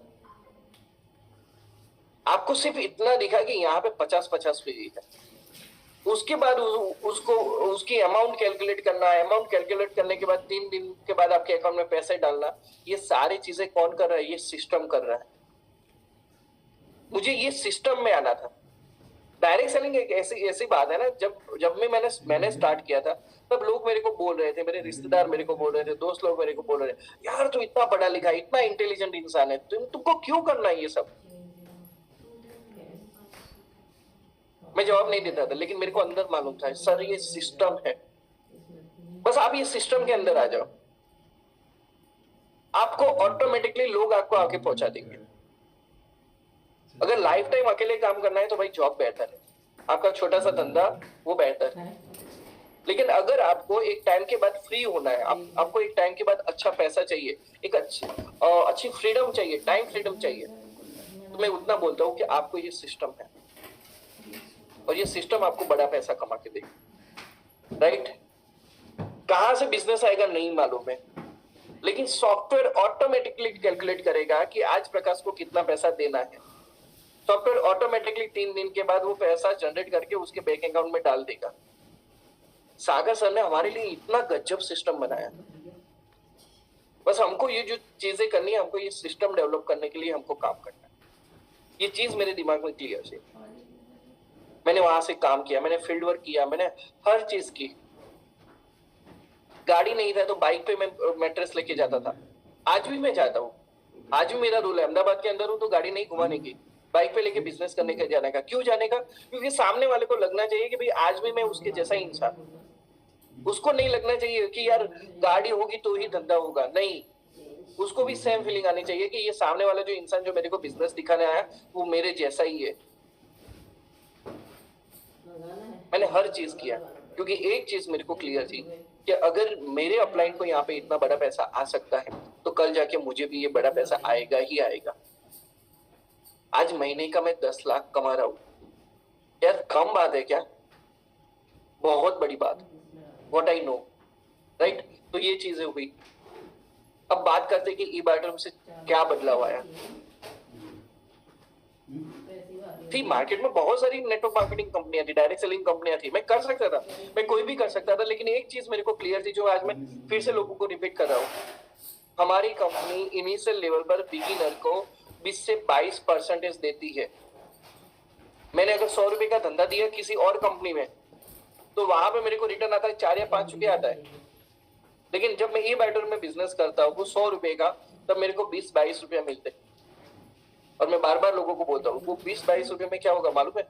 आपको सिर्फ इतना दिखा कि यहाँ पे 50-50 पीवी है। उसके बाद उसको उसकी अमाउंट कैलकुलेट करना है। अमाउंट कैलकुलेट करने के बाद 3 दिन के बाद आपके अकाउंट में पैसे डालना, ये सारी चीजें कौन कर रहा है? ये सिस्टम कर रहा है। मुझे ये सिस्टम में आना था। डायरेक्ट सेलिंग एक ऐसी बात है ना, जब मैंने स्टार्ट किया था, तब लोग मेरे को बोल रहे थे, मेरे रिश्तेदार मेरे को बोल रहे थे, दोस्त लोग मेरे को बोल रहे थे, यार तू इतना पढ़ा लिखा, इतना इंटेलिजेंट इंसान है, तुमको क्यों करना है ये सब? मैं जवाब नहीं देता था, लेकिन मेरे को अंदर मालूम था, सर ये सिस्टम है। बस आप ये सिस्टम के अंदर आ जाओ, आपको ऑटोमेटिकली लोग आपको आके पहुंचा देंगे। अगर लाइफ टाइम अकेले काम करना है तो भाई जॉब बेहतर है, आपका छोटा सा धंधा वो बेहतर है। लेकिन अगर आपको एक टाइम के बाद फ्री होना है, आपको एक टाइम के बाद अच्छा पैसा चाहिए, एक अच्छी फ्रीडम चाहिए, टाइम फ्रीडम चाहिए, तो मैं उतना बोलता हूँ कि आपको ये सिस्टम है और ये सिस्टम आपको बड़ा पैसा कमा के देगा, राइट। कहां से बिजनेस आएगा नहीं मालूम है, लेकिन सॉफ्टवेयर ऑटोमेटिकली कैलकुलेट करेगा कि आज प्रकाश को कितना पैसा देना है। सॉफ्टवेयर ऑटोमेटिकली 3 दिन के बाद वो पैसा जनरेट करके उसके बैंक अकाउंट में डाल देगा। सागर सर ने हमारे लिए इतना गजब सिस्टम बनाया। बस हमको ये जो चीजें करनी है, हमको ये सिस्टम डेवलप करने के लिए हमको काम करना है। ये चीज मेरे दिमाग में क्लियर थी। मैंने वहां से काम किया, मैंने फील्ड वर्क किया, मैंने हर चीज की। गाड़ी नहीं था तो बाइक पे मैं मैट्रेस लेके जाता था। आज भी मैं जाता हूँ, आज भी मेरा रूल है, अहमदाबाद के अंदर हूँ तो गाड़ी नहीं घुमाने की, बाइक पे लेके बिजनेस करने का जाने का। क्यों जाने का? क्योंकि सामने वाले को लगना चाहिए कि भाई आज भी मैं उसके जैसा ही इंसान हूँ। उसको नहीं लगना चाहिए कि यार गाड़ी होगी तो ही धंधा होगा, नहीं। उसको भी सेम फीलिंग आनी चाहिए कि ये सामने वाला जो इंसान जो मेरे को बिजनेस दिखाने आया वो मेरे जैसा ही है। मैंने हर चीज किया क्योंकि एक चीज मेरे को क्लियर थी कि अगर मेरे अपलाइन को यहाँ पे इतना बड़ा पैसा आ सकता है तो कल जाके मुझे भी ये बड़ा पैसा आएगा ही आएगा। आज महीने का मैं 10 लाख कमा रहा हूँ, यार कम बात है क्या? बहुत बड़ी बात। What I know, right? तो ये चीजें हुई। अब बात करते कि ई बायोटर्म से क्या बदलाव आया। थी मार्केट में बहुत सारी नेटवर्क मार्केटिंग कंपनियां थी, डायरेक्ट सेलिंग कंपनियां थी, मैं कर सकता था, मैं कोई भी कर सकता था। लेकिन एक चीज मेरे को क्लियर थी जो आज मैं फिर से लोगों को रिपीट कर रहा हूँ, हमारी कंपनी इनिशियल लेवल पर बिगिनर को 20 से 22% देती है। मैंने अगर 100 रुपए का धंधा दिया किसी और कंपनी में तो वहां पे मेरे को रिटर्न आता है 4 या 5 रुपए आता है। लेकिन जब मैं ई बायोटर्म में बिजनेस करता हूँ वो 100 रुपए का, तब मेरे को 20-22 रुपया मिलते। और मैं बार बार लोगों को बोलता हूँ वो 20-22 रुपए में क्या होगा मालूम है?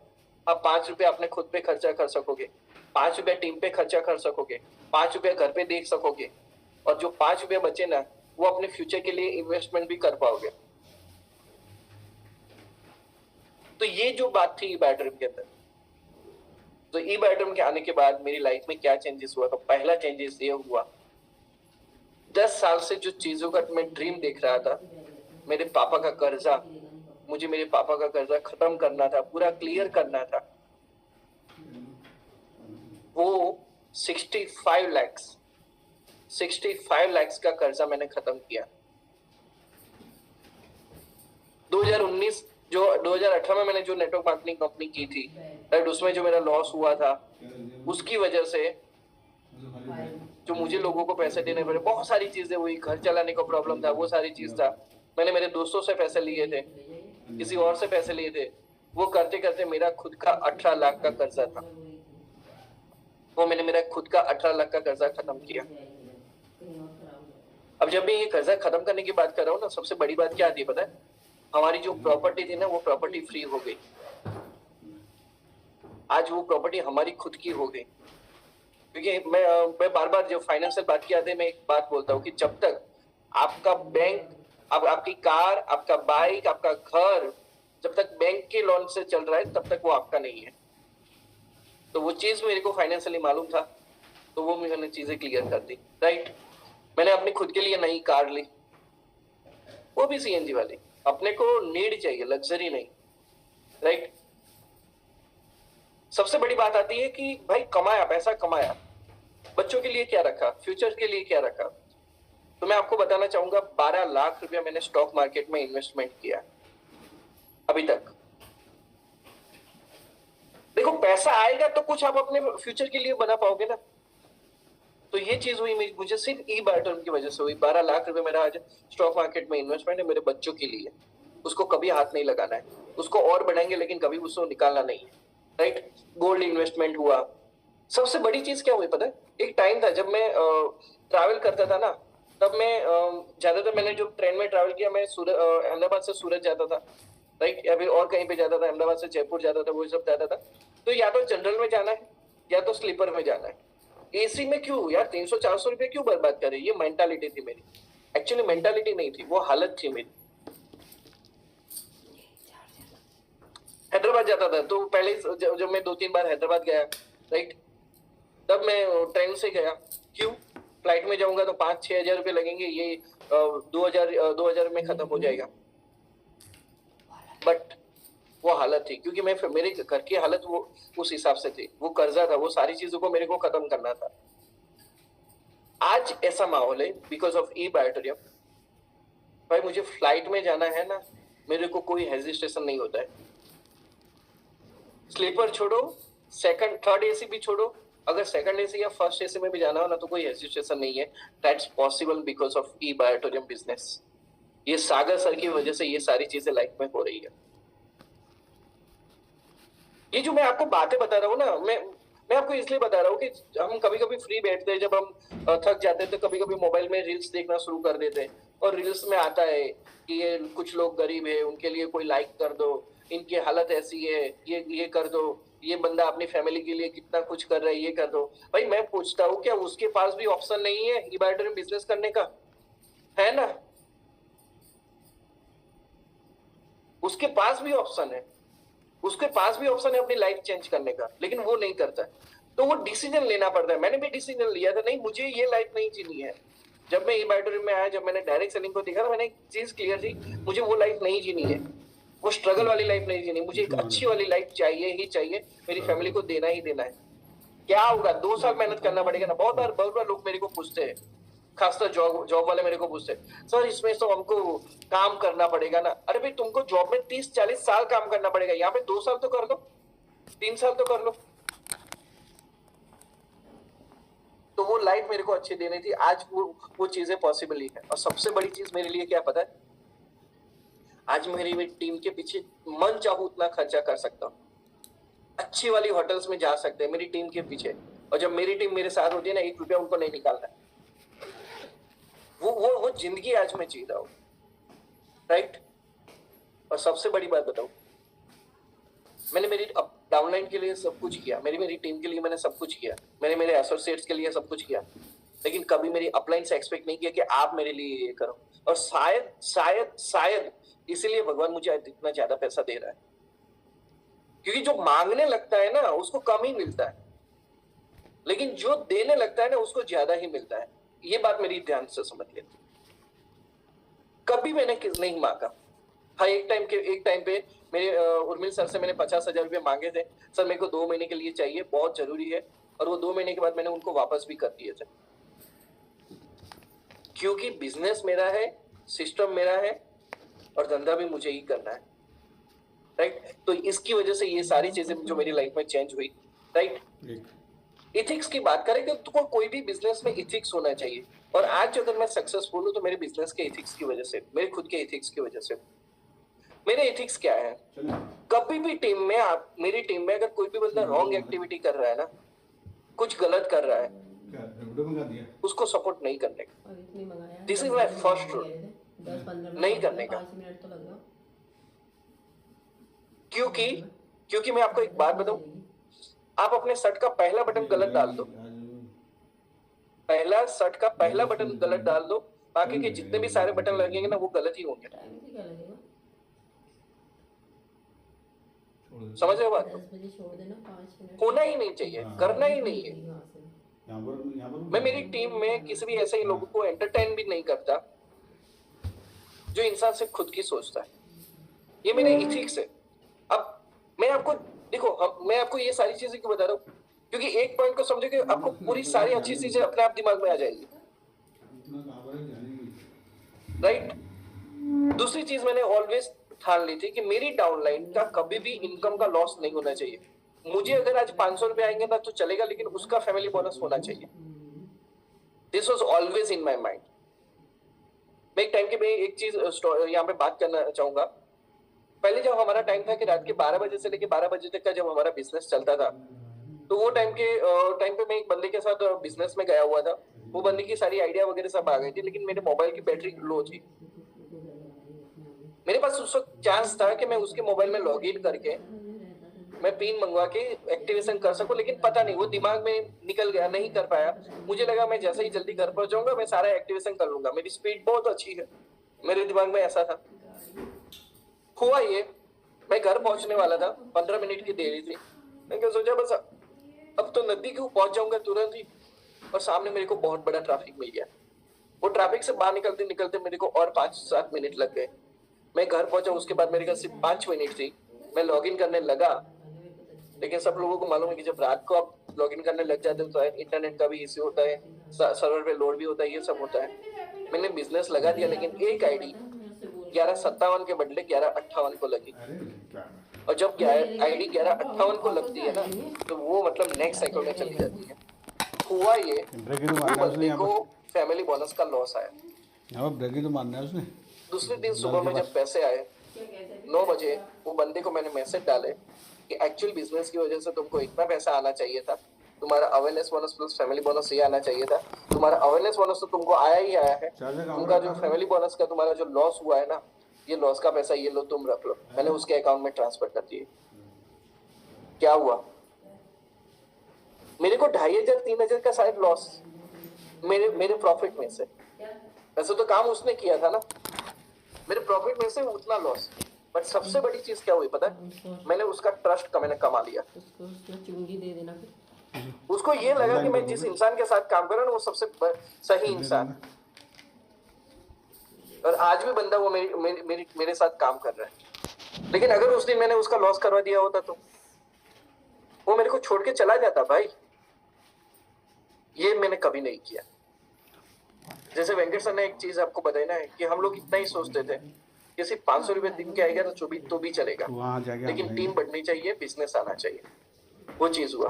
आप 5 रुपए अपने खुद पे खर्चा कर सकोगे, 5 रुपया टीम पे खर्चा कर सकोगे, 5 रुपया घर पे देख सकोगे, और जो 5 रुपया बचे ना वो अपने फ्यूचर के लिए इन्वेस्टमेंट भी कर पाओगे। तो ये जो बात थी ई बायोटर्म के अंदर, तो ई बायोटर्म के आने के बाद मेरी लाइफ में क्या चेंजेस हुआ? तो पहला चेंजेस ये हुआ, 10 साल से जो चीजों का मैं ड्रीम देख रहा था, मेरे पापा का कर्जा, मुझे मेरे पापा का कर्जा खत्म करना था, पूरा क्लियर करना था। वो 65 लाख का कर्जा मैंने खत्म किया। 2019 जो 2018 में मैंने जो नेटवर्क मार्केटिंग कंपनी की थी, राइट, उसमें जो मेरा लॉस हुआ था उसकी वजह से जो मुझे लोगों को पैसे देने पड़े, बहुत सारी चीजें हुई, घर चलाने का प्रॉब्लम था, वो सारी चीज था। मैंने मेरे दोस्तों से पैसे लिए थे, किसी और से पैसे लिए थे, वो करते करते मेरा खुद का 18 लाख का कर्जा था। वो मैंने मेरा खुद का 18 लाख का कर्जा खत्म किया। अब जब मैं ये कर्जा खत्म करने की बात कर रहा हूँ ना, सबसे बड़ी बात क्या आती है पता है? हमारी जो प्रॉपर्टी थी ना वो प्रॉपर्टी फ्री हो गई। आज वो प्रॉपर्टी हमारी खुद की हो गई। क्योंकि मैं बार बार जब फाइनेंशियल बात की आती है, मैं एक बात बोलता हूँ कि जब तक आपका बैंक, आपकी कार, आपका बाइक, आपका घर जब तक बैंक के लोन से चल रहा है तब तक वो आपका नहीं है। तो वो चीज मेरे को फाइनेंशियली मालूम था, तो वो मैंने चीजें क्लियर कर दी, राइट। मैंने अपनी खुद के लिए नई कार ली, वो भी सीएनजी वाली। अपने को नीड चाहिए, लग्जरी नहीं, राइट। सबसे बड़ी बात आती है कि भाई कमाया, पैसा कमाया, बच्चों के लिए क्या रखा, फ्यूचर के लिए क्या रखा। तो मैं आपको बताना चाहूंगा 12 लाख रुपया मैंने स्टॉक मार्केट में इन्वेस्टमेंट किया अभी तक। देखो पैसा आएगा तो कुछ आप अपने फ्यूचर के लिए बना पाओगे ना। तो ये चीज हुई मुझे सिर्फ ई बायोटर्म की वजह से हुई। 12 लाख रुपए मेरा आज स्टॉक मार्केट में इन्वेस्टमेंट है मेरे बच्चों के लिए। उसको कभी हाथ नहीं लगाना है, उसको और बढ़ाएंगे लेकिन कभी उसको निकालना नहीं है, राइट। गोल्ड इन्वेस्टमेंट हुआ। सबसे बड़ी चीज क्या हुई पता है? एक टाइम था जब मैं ट्रैवल करता था ना, तब मैं ज्यादातर मैंने जो ट्रेन में ट्रैवल किया, मैं अहमदाबाद से सूरत जाता था, राइट, या फिर और कहीं पे जाता था, अहमदाबाद से जयपुर जाता था, वो सब जाता था। तो या तो जनरल में जाना है या तो स्लीपर में जाना है। एसी में क्यों यार 300-400 रुपए क्यों बर्बाद करे? ये मेंटालिटी थी मेरी। एक्चुअली मेंटालिटी नहीं थी, वो हालत थी मेरी। हैदराबाद जाता था तो पहले जब मैं 2-3 बार हैदराबाद गया, राइट, तब मैं ट्रेन से गया। क्यों? फ्लाइट में जाऊंगा तो 5-6 हजार रुपए लगेंगे, ये 2000 में खत्म हो जाएगा। बट वो हालत थी, क्योंकि मैं मेरे घर की हालत वो उस हिसाब से थी, वो कर्जा था, वो सारी चीजों को मेरे को खत्म करना था। आज ऐसा माहौल है बिकॉज ऑफ ई बायोटर्म। भाई मुझे फ्लाइट में जाना है ना, मेरे को कोई हेजिटेशन नहीं होता है। स्लीपर छोड़ो, सेकंड थर्ड एसी भी छोड़ो, अगर सेकंड एसी या फर्स्ट एसी में भी जाना हो ना तो कोई हेजिटेशन नहीं है। That's possible because of e Biotorium business. ये सागर सर की वजह से ये सारी चीजें लाइफ में हो रही है। ये जो मैं आपको बातें बता रहा हूँ ना, मैं आपको इसलिए बता रहा हूँ कि हम कभी कभी फ्री बैठते हैं, जब हम थक जाते हैं तो कभी कभी मोबाइल में रील्स देखना शुरू कर देते हैं, और रील्स में आता है कि ये कुछ लोग गरीब है, उनके लिए कोई लाइक कर दो, इनकी हालत ऐसी है, ये कर दो, ये बंदा अपनी फैमिली के लिए कितना कुछ कर रहा है, ये कर दो। भाई मैं पूछता हूँ क्या उसके पास भी ऑप्शन नहीं है ई बायोटोरियम बिजनेस करने का? है ना, उसके पास भी ऑप्शन है, उसके पास भी ऑप्शन है अपनी लाइफ चेंज करने का, लेकिन वो नहीं करता है। तो वो डिसीजन लेना पड़ता है। मैंने भी डिसीजन लिया था, नहीं मुझे ये लाइफ नहीं जीनी है। जब मैं ई बायोटोरियम में आया, जब मैंने डायरेक्ट सेलिंग को देखा, तो मैंने एक चीज क्लियर थी, मुझे वो लाइफ नहीं जीनी है, वो स्ट्रगल वाली लाइफ नहीं जीनी, मुझे एक अच्छी वाली लाइफ चाहिए ही चाहिए, मेरी फैमिली को देना ही देना है। क्या होगा, 2 साल मेहनत करना पड़ेगा ना। बहुत बार लोग मेरे को पूछते हैं, खासकर जॉब वाले मेरे को पूछते हैं, सर इसमें तो हमको काम करना पड़ेगा ना। अरे भाई तुमको जॉब में 30-40 साल काम करना पड़ेगा, यहाँ पे 2 साल तो कर लो, 3 साल तो कर लो। तो वो लाइफ मेरे को अच्छी देनी थी। आज वो चीजें पॉसिबल ही है। और सबसे बड़ी चीज मेरे लिए क्या पता है, आज मेरी टीम के पीछे मन चाहूं उतना खर्चा कर सकता हूँ, अच्छी वाली होटल्स में जा सकते हैं मेरी टीम के पीछे। और जब मेरी टीम मेरे साथ होती है ना, 1 रुपया उनको नहीं निकालना है। वो जिंदगी आज मैं जी रहा हूँ, राइट। और सबसे बड़ी बात बताऊं, मैंने मेरी डाउनलाइन के लिए सब कुछ किया, मेरी टीम के लिए मैंने सब कुछ किया, मैंने मेरे एसोसिएट्स के लिए सब कुछ किया, लेकिन कभी मेरी अपलाइन से एक्सपेक्ट नहीं किया कि आप मेरे लिए ये करो। और शायद शायद शायद इसीलिए भगवान मुझे इतना ज्यादा पैसा दे रहा है, क्योंकि जो मांगने लगता है ना उसको कम ही मिलता है, लेकिन जो देने लगता है ना उसको ज्यादा ही मिलता है। ये बात मेरी ध्यान से समझ लेती। कभी मैंने नहीं मांगा। हाँ, एक टाइम पे मेरे उर्मिल सर से मैंने 50,000 रुपये मांगे थे, सर मेरे को 2 महीने के लिए चाहिए, बहुत जरूरी है। और वो 2 महीने के बाद मैंने उनको वापस भी कर दिए थे, क्योंकि बिजनेस मेरा है, सिस्टम मेरा है, और धंधा भी मुझे ही करना है, राइट। तो इसकी वजह से ये सारी चीजें जो मेरी लाइफ में चेंज हुई, राइट। इथिक्स की बात करें तो कोई भी बिजनेस में इथिक्स होना चाहिए। और आज अगर मैं सक्सेसफुल हूं तो मेरे बिजनेस के इथिक्स की वजह से, मेरे खुद के इथिक्स की वजह से। मेरे इथिक्स क्या है, कभी भी मेरी टीम में अगर कोई भी बंदा रॉन्ग एक्टिविटी कर रहा है ना, कुछ गलत कर रहा है, उसको सपोर्ट नहीं करने का। This is my first rule, नहीं करने का। क्योंकि मैं आपको एक बात बताऊं, आप अपने शर्ट का पहला बटन गलत डाल दो, पहला शर्ट का पहला बटन गलत डाल दो, बाकी के जितने भी सारे बटन लगेंगे ना वो गलत ही होंगे। समझ रहे हो बात? होना ही नहीं चाहिए, करना ही नहीं है। मैं मेरी टीम में किसी भी ऐसे ही लोगों को एंटरटेन भी नहीं करता जो इंसान सिर्फ खुद की सोचता है। ये मेरे इथिक्स है। अब मैं आपको ये सारी चीजें क्यों बता रहा हूँ, क्योंकि एक पॉइंट को समझो कि आपको पूरी सारी अच्छी चीजें अपने आप दिमाग में आ जाएगी, राइट। दूसरी चीज मैंने ऑलवेज ठान ली थी कि मेरी डाउनलाइन का कभी भी इनकम का लॉस नहीं होना चाहिए। मुझे अगर आज 500 रुपए आएंगे ना तो चलेगा, लेकिन उसका फैमिली बोनस होना चाहिए। This was always in my mind. मैं एक चीज यहाँ पे बात करना चाहूंगा। पहले जब हमारा टाइम था कि रात के 12 बजे से लेकर 12 बजे तक का जब हमारा बिजनेस चलता था, तो वो टाइम पे मैं एक बंदे के साथ बिजनेस में गया हुआ था। वो बंदे की सारी आइडिया वगैरह सब आ गई थी, लेकिन मेरे मोबाइल की बैटरी लो थी। मेरे पास उस वक्त चांस था कि मैं उसके मोबाइल में लॉग इन करके मैं पिन मंगवा के एक्टिवेशन कर सकूं, लेकिन पता नहीं वो दिमाग में निकल गया, नहीं कर पाया। मुझे लगा मैं जैसे ही जल्दी घर पहुंच जाऊंगा मैं सारा एक्टिवेशन कर लूंगा, मेरी स्पीड बहुत अच्छी है, मेरे दिमाग में ऐसा था। हुआ ये, मैं घर पहुंचने वाला था, 15 मिनट की देरी थी। मैंने सोचा बस अब तो नदी के पहुंच जाऊंगा तुरंत ही, और सामने मेरे को बहुत बड़ा ट्रैफिक मिल गया। वो ट्रैफिक से बाहर निकलते निकलते मेरे को और 5-7 मिनट लग गए। मैं घर पहुंचा, उसके बाद मेरे पास सिर्फ 5 मिनट थी। मैं लॉग इन करने लगा, लेकिन सब लोगों को मालूम है कि जब रात को आप लॉग इन करने लग जाते हो तो इंटरनेट का भी इश्यू होता है, सर्वर पे लोड भी होता है, ये सब होता है। मैंने बिजनेस लगा दिया, लेकिन एक आईडी 1157 के बदले 1158 को लगी। और जब आईडी 1158 को लगती है ना तो वो मतलब नेक्स्ट साइकिल में चली जाती है। हुआ ये बंदे को फैमिली बोनस का लॉस आया। ब्रेक तो मारना है उसने। दूसरे दिन सुबह में जब पैसे आए 9 बजे, वो बंदे को मैंने मैसेज डाले कि एक्चुअल बिजनेस की वजह से तुमको इतना पैसा आना चाहिए था, तुम्हारा awareness bonus plus family bonus ये आना चाहिए था, तुम्हारा अवेयरनेस बोनस तो तुमको आया ही आया है, तुमका जो फैमिली बोनस का तुम्हारा जो लॉस हुआ है ना, ये लॉस का पैसा ये लो तुम रख लो। मैंने उसके अकाउंट में ट्रांसफर कर दिए। क्या हुआ, मेरे को 2500 3000 का शायद लॉस मेरे प्रॉफिट में से। वैसे तो काम उसने किया था ना, मेरे प्रॉफिट में से उतना लॉस। बट सबसे बड़ी चीज क्या हुई पता है, मैंने उसका ट्रस्ट का मैंने कमा लिया। चुंगी दे देना फिर। उसको ये लगा कि मैं जिस इंसान के साथ काम कर रहा हूँ वो सबसे सही इंसान है, और आज भी बंदा वो मेरे साथ काम कर रहा है। लेकिन अगर उस दिन मैंने उसका लॉस करवा दिया होता तो वो मेरे को छोड़ के चला जाता भाई। ये मैंने कभी नहीं किया। जैसे वेंकट सर ने एक चीज आपको बताई ना कि हम लोग इतना ही सोचते थे कि सिर्फ 500 रुपए दिन के आएगा तो भी चलेगा, लेकिन टीम बढ़नी चाहिए, बिजनेस आना चाहिए। वो चीज हुआ।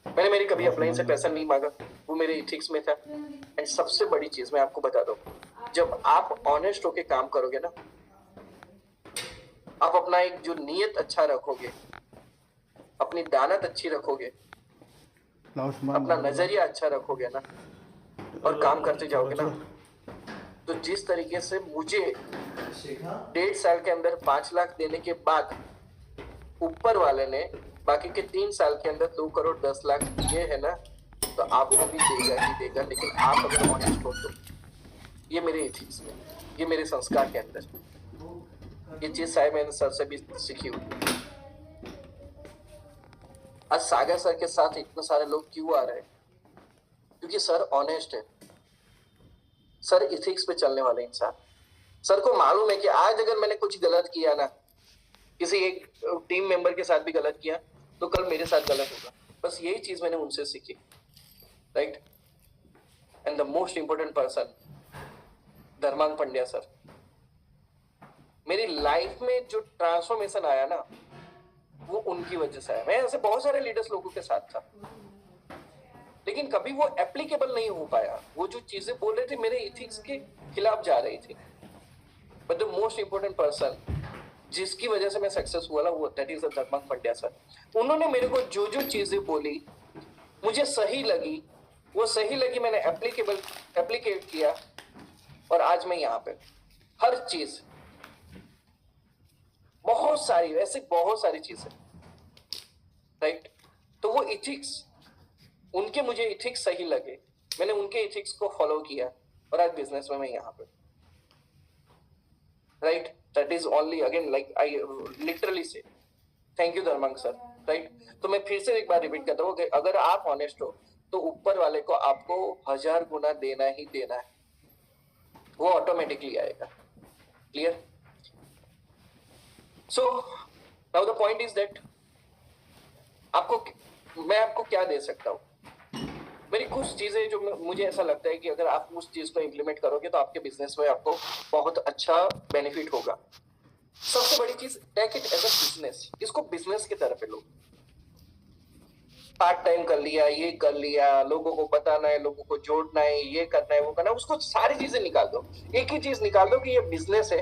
मैंने मेरी कभी अपलाइन से पैसा नहीं मांगा, वो मेरे इथिक्स में था। एंड सबसे बड़ी चीज मैं आपको बता दूं, जब आप ऑनेस्ट होके काम करोगे ना, आप अपना एक जो नीयत अच्छा रखोगे, अपनी दानत अच्छी रखोगे, अपना नजरिया अच्छा रखोगे ना, और काम करते जाओगे ना, तो जिस तरीके से मुझे 1.5 साल के अंदर 5 लाख देने के बाद ऊपर वाले ने बाकी के 3 साल के अंदर 2 करोड़ 10 लाख दिए है ना, तो आपको भी देगा ही देगा। लेकिन आप अगर ऑनेस्ट हो तो, ये मेरे एथिक्स में, ये मेरे संस्कार के अंदर, ये चीज शायद मैंने सर से भी सीखी हुई। आज सागर सर के साथ इतने सारे लोग क्यों आ रहे हैं? क्योंकि सर ऑनेस्ट है, सर इथिक्स पे चलने वाले इंसान। सर को मालूम है कि आज अगर मैंने कुछ गलत किया ना, किसी एक टीम मेंबर के साथ भी गलत किया, तो कल मेरे साथ गलत होगा। बस यही चीज मैंने उनसे सीखी, right. And the most important person Dharmang Pandya sir. मेरी लाइफ में जो ट्रांसफॉर्मेशन आया ना, वो उनकी वजह से आया। मैं ऐसे बहुत सारे लीडर्स लोगों के साथ था, लेकिन कभी वो एप्लीकेबल नहीं हो पाया। वो जो चीजें बोल रहे थे मेरे इथिक्स के खिलाफ जा रही थी। But the most important person जिसकी वजह से मैं सक्सेस हुआ ना, वो दैट इज धर्मांग पंड्या सर। उन्होंने मेरे को जो जो चीजें बोली मुझे सही लगी, वो सही लगी, मैंने एप्लीकेट किया, और आज मैं यहाँ पे हर चीज, बहुत सारी ऐसे बहुत सारी चीजें, राइट। तो वो इथिक्स, उनके मुझे इथिक्स सही लगे, मैंने उनके इथिक्स को फॉलो किया, और आज बिजनेस में मैं यहाँ पे, right. That is only again like I literally से थैंक यू धर्मांग सर, राइट। तो मैं फिर से एक बार रिपीट करता हूँ कि अगर आप ऑनेस्ट हो तो ऊपर वाले को आपको 1000 गुना देना ही देना है, वो ऑटोमेटिकली आएगा। Clear? So now the point is that मैं आपको क्या दे सकता हूँ। मेरी कुछ चीजें जो मुझे ऐसा लगता है कि अगर आप उस चीज को इम्प्लीमेंट करोगे तो आपके बिजनेस में आपको बहुत अच्छा बेनिफिट होगा। सबसे बड़ी चीज, take it as a business. इसको बिजनेस की तरफ लो। पार्ट टाइम कर लिया, ये कर लिया, लोगों को बताना है, लोगों को जोड़ना है, ये करना है, वो करना है, उसको सारी चीजें निकाल दो। एक ही चीज निकाल दो कि ये बिजनेस है।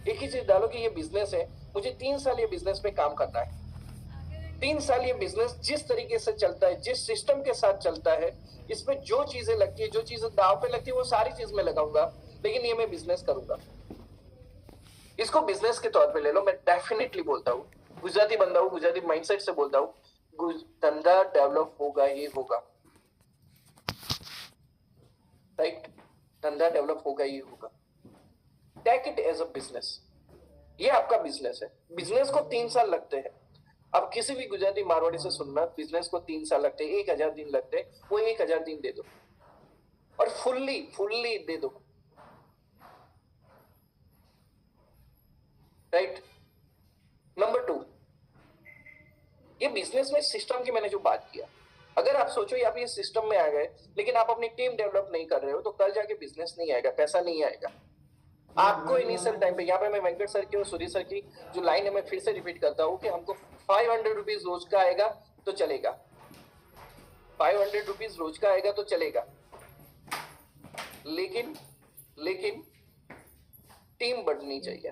एक ही चीज डालो कि ये बिजनेस है, मुझे 3 साल ये बिजनेस में काम करना है। 3 साल ये बिजनेस जिस तरीके से चलता है, जिस सिस्टम के साथ चलता है, इसमें जो चीजें लगती है, जो चीजें दाव पे लगती है, वो सारी चीज में लगाऊंगा, लेकिन ये मैं बिजनेस करूंगा। इसको बिजनेस के तौर पे ले लो। मैं डेफिनेटली बोलता हूँ, गुजराती बंदा हूँ, गुजराती माइंडसेट से बोलता हूँ, धंधा डेवलप होगा ही होगा, राइट। धंधा डेवलप होगा ही होगा। Take it as a business. ये आपका बिजनेस है। बिजनेस को 3 साल लगते हैं। अब किसी भी गुजराती मारवाड़ी से सुनना, बिजनेस को 3 साल लगते हैं, 1000 दिन लगते हैं, वो 1000 दिन दे दो और फुल्ली दे दो, राइट। नंबर 2, ये बिजनेस में सिस्टम की मैंने जो बात किया, अगर आप सोचो आप ये सिस्टम में आ गए लेकिन आप अपनी टीम डेवलप नहीं कर रहे हो, तो कल जाके बिजनेस नहीं आएगा, पैसा नहीं आएगा। आपको इनिशियल टाइम पे, यहाँ पे मैं वेंकट सर की और सूर्य सर की जो लाइन है मैं फिर से रिपीट करता हूँ कि हमको 500 रुपीज रोज का आएगा तो चलेगा, 500 रुपीज रोज का आएगा तो चलेगा, लेकिन टीम बढ़नी चाहिए।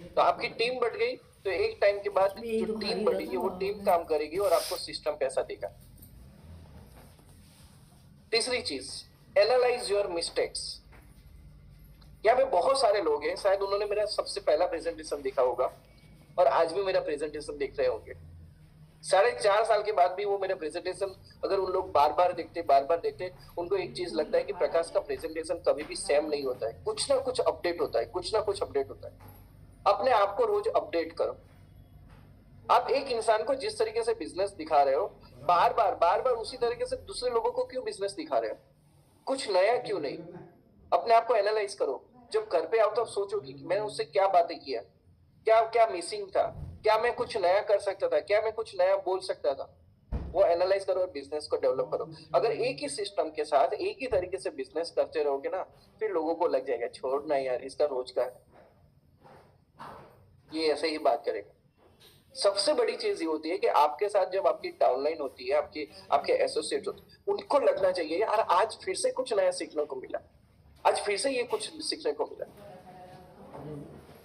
तो आपकी टीम बढ़ गई तो एक टाइम के बाद जो टीम बढ़ेगी वो टीम काम करेगी और आपको सिस्टम पैसा देगा। तीसरी चीज, एनालाइज योर मिस्टेक्स। यहाँ पे बहुत सारे लोग हैं, शायद उन्होंने मेरा सबसे पहला प्रेजेंटेशन देखा होगा और आज भी मेरा प्रेजेंटेशन देख रहे होंगे। 4.5 साल के बाद भी वो मेरा प्रेजेंटेशन अगर उन लोग बार बार देखते उनको एक चीज लगता है कि प्रकाश का प्रेजेंटेशन कभी भी सेम नहीं होता है, कुछ ना कुछ अपडेट होता है, अपने आप को रोज अपडेट करो। आप एक इंसान को जिस तरीके से बिजनेस दिखा रहे हो, बार बार उसी तरीके से दूसरे लोगों को क्यों बिजनेस दिखा रहे हो? कुछ नया क्यों नहीं? अपने आप को एनालाइज करो। जब घर पे आओ तो सोचो कि मैंने उससे क्या बातें किया, क्या मिसिंग था, क्या मैं कुछ नया कर सकता था, क्या मैं कुछ नया बोल सकता था। वो एनालाइज करो और बिजनेस को डेवलप करो। अगर एक ही सिस्टम के साथ एक ही तरीके से बिजनेस करते रहोगे ना, फिर लोगों को लग जाएगा छोड़ना यार, इसका रोज का है, ये ऐसे ही बात करेगा। सबसे बड़ी चीज ये होती है कि आपके साथ जब आपकी डाउनलाइन होती है, आपके एसोसिएट होते हैं, उनको लगना चाहिए यार आज फिर से कुछ नया सीखने को मिला, आज फिर से ये कुछ सीखने को मिला।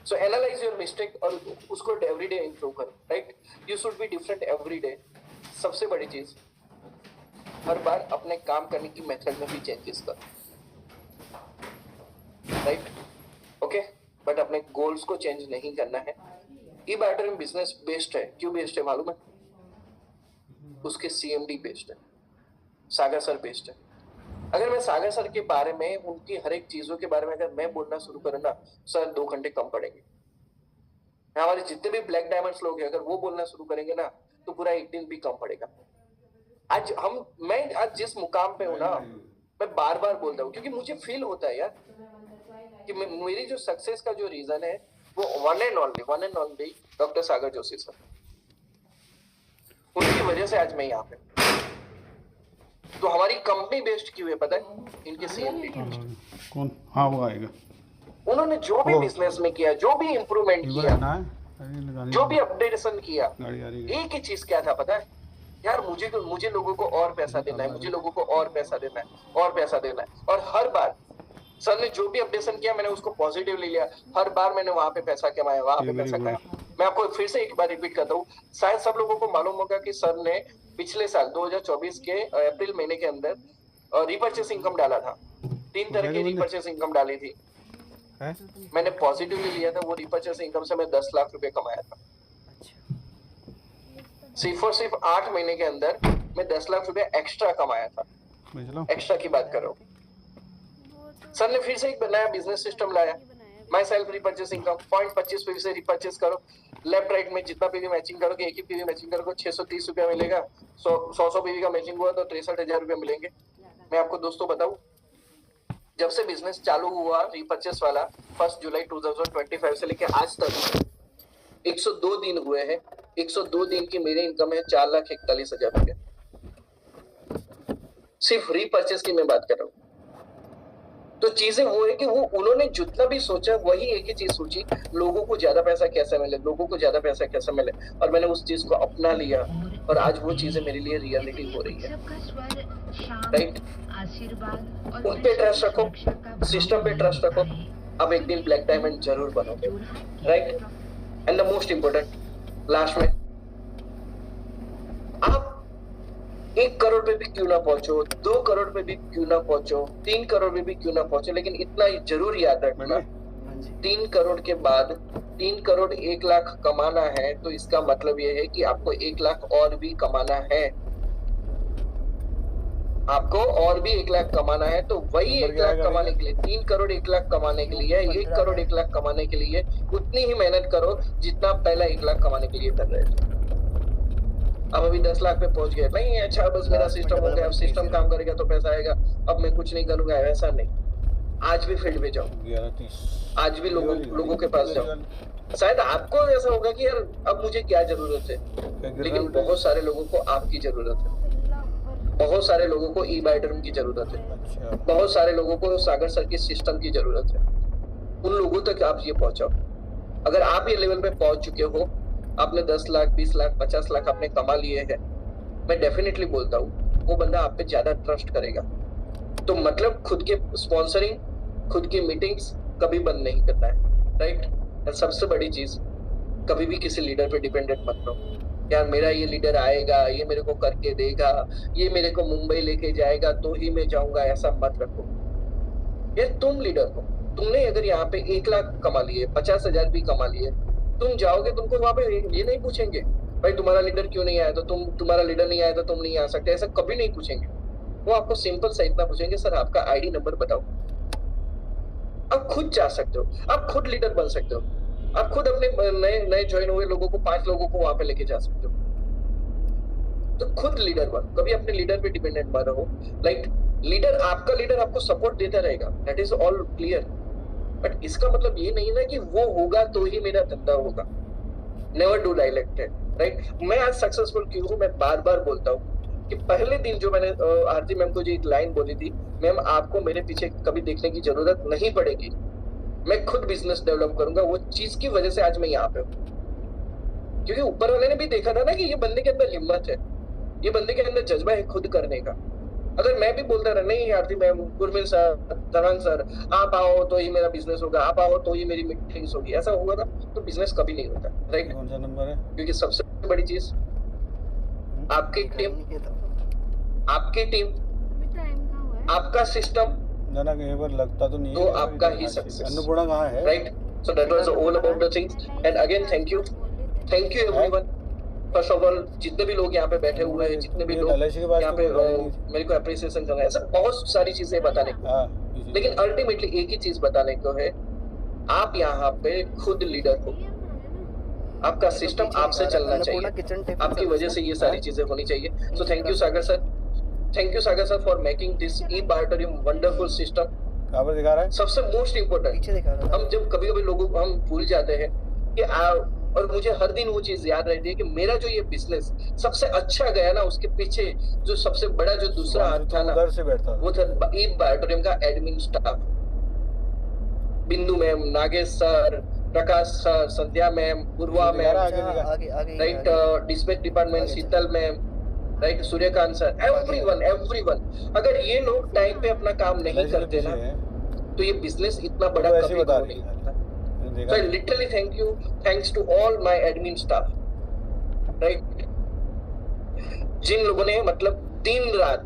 सो एनालाइज योर मिस्टेक और उसको एवरीडे इंप्रूव करो, right? You should be different everyday. सबसे बड़ी चीज, हर बार अपने काम करने की मेथड में भी चेंजेस करो, राइट? ओके, बट अपने गोल्स को चेंज नहीं करना है। ई-बार्टरिंग बिजनेस बेस्ड है, क्यों बेस्ड है मालूम है? उसके सीएमडी बेस्ड है, सागर सर बेस्ड है। अगर मैं सागर सर के बारे में, उनकी हर एक चीजों के बारे में अगर मैं बोलना शुरू करूँ ना, सर 2 घंटे कम पड़ेंगे। हमारे जितने भी ब्लैक डायमंड्स लोग हैं, अगर वो बोलना शुरू करेंगे ना तो पूरा 1 दिन भी कम पड़ेगा। मैं आज जिस मुकाम पे हूँ ना, मैं बार बोलता हूँ क्योंकि मुझे फील होता है यार कि मेरी जो सक्सेस का जो रीजन है वो one and only doctor Sagar Joshi sir. उनकी वजह से आज मैं यहाँ पे। तो हमारी कंपनी बेस्ड क्यों है पता है? इनके सीएमडी कौन? हाँ वो आएगा। उन्होंने जो भी बिजनेस में किया, जो भी इम्प्रूवमेंट किया, जो भी अपडेशन किया, एक ही चीज क्या था पता है यार? मुझे लोगों को और पैसा देना है, मुझे लोगों को और पैसा देना है, और पैसा देना है। और हर बार सर ने जो भी अपडेशन किया मैंने उसको पॉजिटिवली लिया। हर बार मैंने वहां पे पैसा कमाया, वहां पे पैसा कमाया। मैं आपको फिर से एक बार रिपीट करता हूँ, शायद सब लोगों को मालूम होगा कि सर ने पिछले साल 2024 के अप्रैल महीने के अंदर रिपर्चेस इनकम डाला था। 3 तरह की रिपर्चेस इनकम डाली थी। मैंने पॉजिटिवली लिया था। वो रिपर्चेस इनकम से मैं 10 लाख रुपए कमाया था। सिर्फ और सिर्फ 8 महीने के अंदर मैं 10 लाख रुपए एक्स्ट्रा कमाया था। एक्स्ट्रा की बात करो। सर ने फिर से एक नया बिजनेस सिस्टम लाया, माई सेल्फ रिपर्चेस इनकम। 0.25 पे से रिपर्चेस करो, लेफ्ट राइट में जितना पीवी मैचिंग करोगे, एक ही पीवी मैचिंग करोगे 630 रुपया मिलेगा। 100 पीवी का मैचिंग हुआ तो 63,000 रुपया मिलेंगे। मैं आपको दोस्तों बताऊं, जब से बिजनेस चालू हुआ रिपर्चेस वाला 1 जुलाई 2025 से लेके आज तक 102 दिन हुए हैं। 102 दिन की मेरी इनकम है 4,41,000 रुपया। सिर्फ रीपर्चेस की मैं बात कर रहा हूँ। तो चीजें वो है कि वो उन्होंने जितना भी सोचा वही एक ही चीज सोची, लोगों को ज्यादा पैसा कैसे मिले, लोगों को ज्यादा पैसा कैसे मिले। और मैंने उस चीज को अपना लिया और आज वो चीजें मेरे लिए रियलिटी हो रही है, राइट? उन पे ट्रस्ट रखो, सिस्टम पे ट्रस्ट रखो, अब एक दिन ब्लैक डायमंड जरूर बनोगे, right? And the most important last में, आप 1 करोड़ पे भी क्यों ना पहुंचो, 2 करोड़ पे भी क्यों ना पहुंचो, 3 करोड़ पे भी क्यों ना पहुंचो, लेकिन इतना जरूर याद रखना, 3 करोड़ के बाद 3 करोड़ 1 लाख कमाना है तो इसका मतलब ये है कि आपको 1 लाख और भी कमाना है। आपको और भी 1 लाख कमाना है। तो वही 1 लाख कमाने के लिए, 3 करोड़ 1 लाख कमाने के लिए, 1 करोड़ 1 लाख कमाने के लिए उतनी ही मेहनत करो जितना पहला 1 लाख कमाने के लिए कर रहे थे। अब अभी 10 लाख पे पहुंच गए, नहीं अच्छा बस मेरा सिस्टम हो गया, अब सिस्टम काम करेगा तो पैसा आएगा, अब मैं कुछ नहीं करूंगा, ऐसा नहीं। आज भी फील्ड में जाओ, आज भी लोगों के पास जाओ। शायद आपको ऐसा होगा कि यार अब मुझे क्या जरूरत है, लेकिन बहुत सारे लोगों को आपकी जरूरत है। बहुत सारे लोगों को ई-बार्टरिंग की जरूरत है। बहुत सारे लोगों को सागर सर की सिस्टम की जरूरत है। उन लोगों तक आप ये पहुंचाओ। अगर आप ये लेवल पे पहुंच चुके हो, आपने 10 लाख 20 लाख 50 लाख आपने कमा लिए हैं, मैं डेफिनेटली बोलता हूँ वो बंदा आप पे ज्यादा ट्रस्ट करेगा। तो मतलब खुद के स्पॉन्सरिंग, खुद की मीटिंग्स कभी बंद नहीं करना है, राइट। और सबसे बड़ी चीज, कभी भी किसी लीडर पे डिपेंडेंट मत रहो। यार मेरा ये लीडर आएगा, ये मेरे को करके देगा, ये मेरे को मुंबई लेके जाएगा तो ही मैं जाऊंगा, ऐसा मत रखो। यार तुम लीडर हो, तुमने अगर यहाँ पे 1 लाख कमा लिए, 50,000 भी कमा लिए, तुम जाओगे, तुमको वहां पे ये नहीं पूछेंगे भाई तुम्हारा लीडर क्यों नहीं आया, तो तुम्हारा लीडर नहीं आया तो तुम नहीं आ सकते, ऐसा कभी नहीं पूछेंगे। वो आपको सिंपल सा इतना पूछेंगे, सर आपका आईडी नंबर बताओ। आप खुद जा सकते हो, आप खुद लीडर बन सकते हो, आप खुद अपने नए ज्वाइन हुए लोगों को 5 लोगों को वहां पे लेके जा सकते हो। तो खुद लीडर बन, कभी अपने लीडर पे डिपेंडेंट मत रहो। लाइक लीडर, आपका लीडर आपको सपोर्ट देता रहेगा, that is all clear, but इसका मतलब ये नहीं ना कि वो होगा तो ही मेरा धंधा होगा। Never do dialected, right. मैं आज सक्सेसफुल क्यों हूँ, मैं बार बार बोलता हूँ कि पहले दिन जो मैंने आरती मैम को जो एक लाइन बोली थी, मैम आपको मेरे पीछे कभी देखने की जरूरत नहीं पड़ेगी, मैं खुद बिजनेस डेवलप करूंगा, वो चीज की वजह से आज मैं यहाँ पे हूँ। क्योंकि ऊपर वाले ने भी देखा था ना कि ये बंदे के अंदर हिम्मत है, ये बंदे के अंदर जज्बा है खुद करने का। अगर मैं भी बोलता रहा नहीं आरती मैम, गुरमीत सर, धनंग सर, आप आओ तो ही मेरा बिजनेस होगा, आप आओ तो ही मेरी मीटिंग्स होगी, ऐसा होगा ना तो बिजनेस कभी नहीं होता, राइट। कौन सा नंबर है? क्योंकि सबसे बड़ी चीज आपकी टीम, आपकी टीम, आपका सिस्टम, ना कहीं पर लगता तो नहीं तो है आपका ही सक्सेस, अन्नपूर्णा कहाँ है? Right. So that was all about the things and again thank you everyone. First of all जितने भी लोग यहाँ पे बैठे हुए हैं, जितने भी लोग यहाँ पे मेरे को अप्रिसिएशन करना है, ऐसा बहुत सारी चीजें बताने को, लेकिन अल्टीमेटली एक ही चीज बताने को है, आप यहाँ पे खुद लीडर हो, आपका सिस्टम आपसे चलना चाहिए, आपकी वजह से ये सारी चीजें होनी चाहिए। So thank you Sagar sir, thank you Sagar sir for making this e Biotorium wonderful system. कहाँ पर दिखा रहा है? सबसे मोस्ट इम्पोर्टेंट, हम जब कभी कभी लोगों को हम भूल जाते हैं कि और मुझे हर दिन वो चीज याद रहती है कि मेरा जो ये बिजनेस सबसे अच्छा गया ना, उसके पीछे जो सबसे बड़ा जो दूसरा हाथ था ना, वो था ई-बायोटोरियम का admin staff. Bindu ma'am, Nagesh sir, Prakash sir, Sandhya ma'am, Purva ma'am, right, dispatch department Sheetal ma'am, right, Suryakant sir, everyone. अगर ये लोग टाइम पे अपना काम नहीं करते ना तो ये बिजनेस इतना बड़ा कभी नहीं होता। So I literally thanks to all my admin staff, right? जिन लोगों ने मतलब दिन रात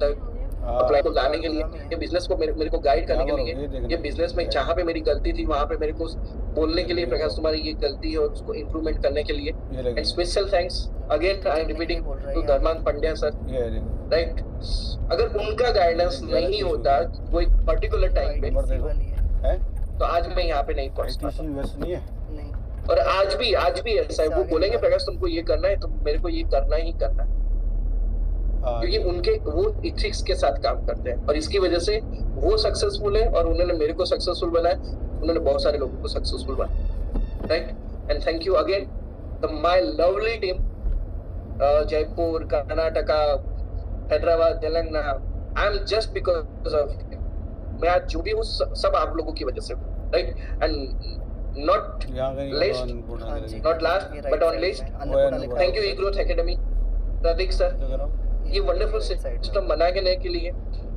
तक अप्लाई को लाने के लिए, ये बिजनेस को मेरे को गाइड करने के लिए, ये बिजनेस में जहाँ पे मेरी गलती थी वहाँ पे मेरे को बोलने के लिए, प्रकाश तुम्हारी ये गलती है और उसको इम्प्रूवमेंट करने के लिए, and special thanks again I am repeating to Dharman Pandya sir, right. अगर उनका गाइडेंस नहीं होता वो एक पर्टिकुलर टाइम पे, तो आज मैं यहाँ पे नहीं पहुँच पाता। और आज भी ऐसा है, वो बोलेंगे प्रकाश तुमको ये करना है तो मेरे को ये करना ही करना है, क्योंकि उनके वो इथिक्स के साथ काम करते हैं और इसकी वजह से वो सक्सेसफुल है और उन्होंने मेरे को सक्सेसफुल बनाया, उन्होंने बहुत सारे लोगों को सक्सेसफुल बनाया, right. And thank you again my lovely team, Jaipur, Karnataka, Hyderabad, Telangana. I am just because of, मैं आज जो भी हूँ सब आप लोगों की वजह से, right. And not last but on list, thank you e Growth Academy, Prateek sir, ये वंडरफुल सिस्टम बनाने के लिए,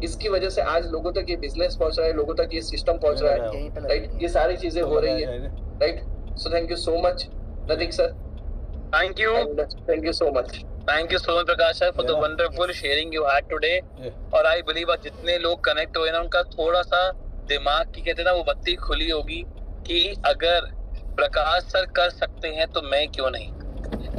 इसकी वजह से आज लोगों तक ये बिजनेस पहुंच रहा है, लोगों तक ये सिस्टम पहुंच रहा है, राइट। ये सारी चीजें हो रही है, right. So thank you so much Prateek sir, thank you so much Prakash sir for the wonderful sharing you had today. और आई बिलीव आज जितने लोग कनेक्ट हुए ना, उनका थोड़ा सा दिमाग की कहते हैं ना वो बत्ती खुली होगी कि अगर प्रकाश सर कर सकते हैं तो मैं क्यों नहीं।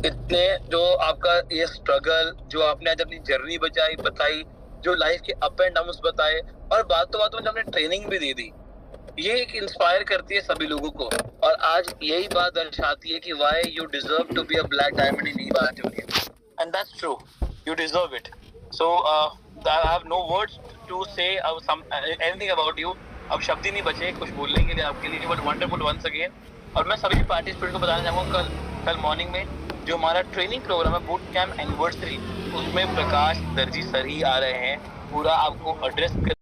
इतने जो आपका ये स्ट्रगल, जो आपने आज अपनी जर्नी बताई, जो लाइफ के अप एंड डाउन्स बताए, और बातों में हमने ट्रेनिंग भी दे दी, ये एक इंस्पायर करती है सभी लोगों को। और आज यही बात दर्शाती है कि why you deserve to be a black diamond in e Biotorium, and that's true, you deserve it. So I have no words to say anything about you. अब शब्द ही नहीं बचे कुछ बोलने के लिए आपके लिए, बट वंडरफुल वंस अगेन। और मैं सभी पार्टिसिपेंट को बताना चाहूँगा कल मॉर्निंग में जो हमारा ट्रेनिंग प्रोग्राम है बूट कैंप एनिवर्सरी, उसमें प्रकाश दर्जी सर ही आ रहे हैं पूरा आपको एड्रेस